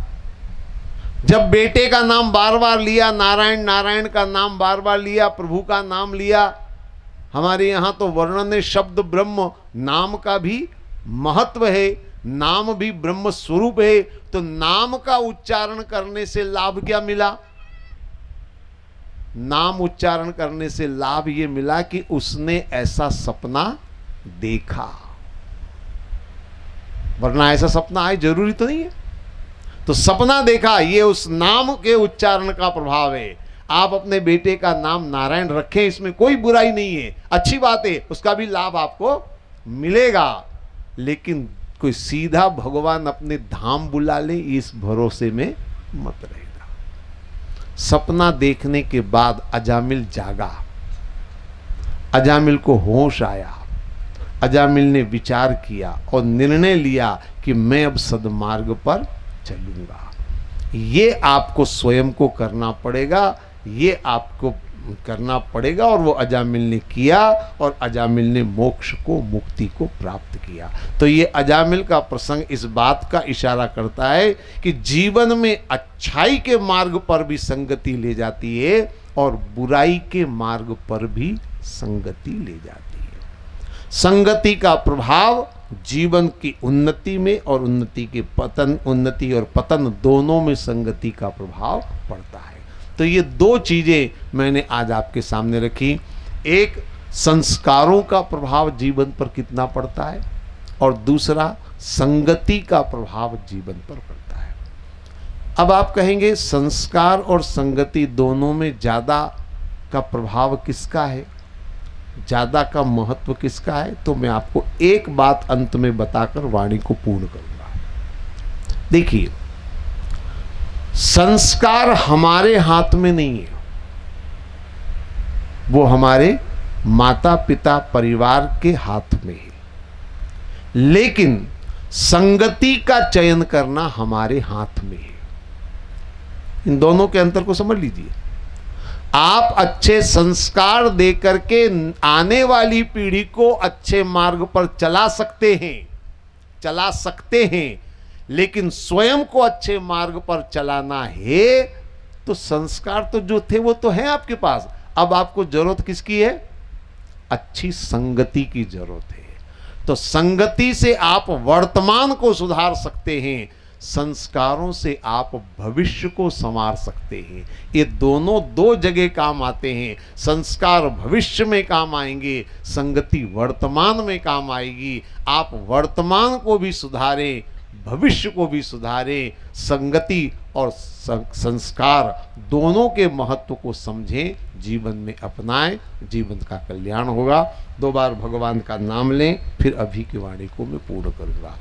जब बेटे का नाम बार बार लिया, नारायण नारायण का नाम बार बार लिया, प्रभु का नाम लिया, हमारे यहां तो वर्णन है शब्द ब्रह्म, नाम का भी महत्व है, नाम भी ब्रह्म स्वरूप है। तो नाम का उच्चारण करने से लाभ क्या मिला? नाम उच्चारण करने से लाभ यह मिला कि उसने ऐसा सपना देखा, वरना ऐसा सपना आए जरूरी तो नहीं है। तो सपना देखा, ये उस नाम के उच्चारण का प्रभाव है। आप अपने बेटे का नाम नारायण रखें, इसमें कोई बुराई नहीं है, अच्छी बात है, उसका भी लाभ आपको मिलेगा। लेकिन कोई सीधा भगवान अपने धाम बुला ले, इस भरोसे में मत रहेगा। सपना देखने के बाद अजामिल जागा, अजामिल को होश आया, अजामिल ने विचार किया और निर्णय लिया कि मैं अब सद्मार्ग पर चलूंगा। ये आपको स्वयं को करना पड़ेगा, ये आपको करना पड़ेगा। और वो अजामिल ने किया, और अजामिल ने मोक्ष को, मुक्ति को प्राप्त किया। तो ये अजामिल का प्रसंग इस बात का इशारा करता है कि जीवन में अच्छाई के मार्ग पर भी संगति ले जाती है, और बुराई के मार्ग पर भी संगति ले जाती है। संगति का प्रभाव जीवन की उन्नति में और उन्नति के पतन, उन्नति और पतन दोनों में संगति का प्रभाव पड़ता है। तो ये दो चीजें मैंने आज आपके सामने रखी। एक, संस्कारों का प्रभाव जीवन पर कितना पड़ता है, और दूसरा, संगति का प्रभाव जीवन पर पड़ता है। अब आप कहेंगे संस्कार और संगति दोनों में ज्यादा का प्रभाव किसका है, ज्यादा का महत्व किसका है? तो मैं आपको एक बात अंत में बताकर वाणी को पूर्ण करूंगा। देखिए, संस्कार हमारे हाथ में नहीं है, वो हमारे माता पिता परिवार के हाथ में है। लेकिन संगति का चयन करना हमारे हाथ में है। इन दोनों के अंतर को समझ लीजिए। आप अच्छे संस्कार दे करके आने वाली पीढ़ी को अच्छे मार्ग पर चला सकते हैं, लेकिन स्वयं को अच्छे मार्ग पर चलाना है तो संस्कार तो जो थे वो तो हैं आपके पास। अब आपको जरूरत किसकी है? अच्छी संगति की जरूरत है। तो संगति से आप वर्तमान को सुधार सकते हैं, संस्कारों से आप भविष्य को संवार सकते हैं। ये दोनों दो जगह काम आते हैं। संस्कार भविष्य में काम आएंगे, संगति वर्तमान में काम आएगी। आप वर्तमान को भी सुधारें, भविष्य को भी सुधारें। संगति और संस्कार दोनों के महत्व को समझें, जीवन में अपनाएं, जीवन का कल्याण होगा। 2 बार भगवान का नाम लें, फिर अभी की वाणी को मैं पूर्ण करूंगा।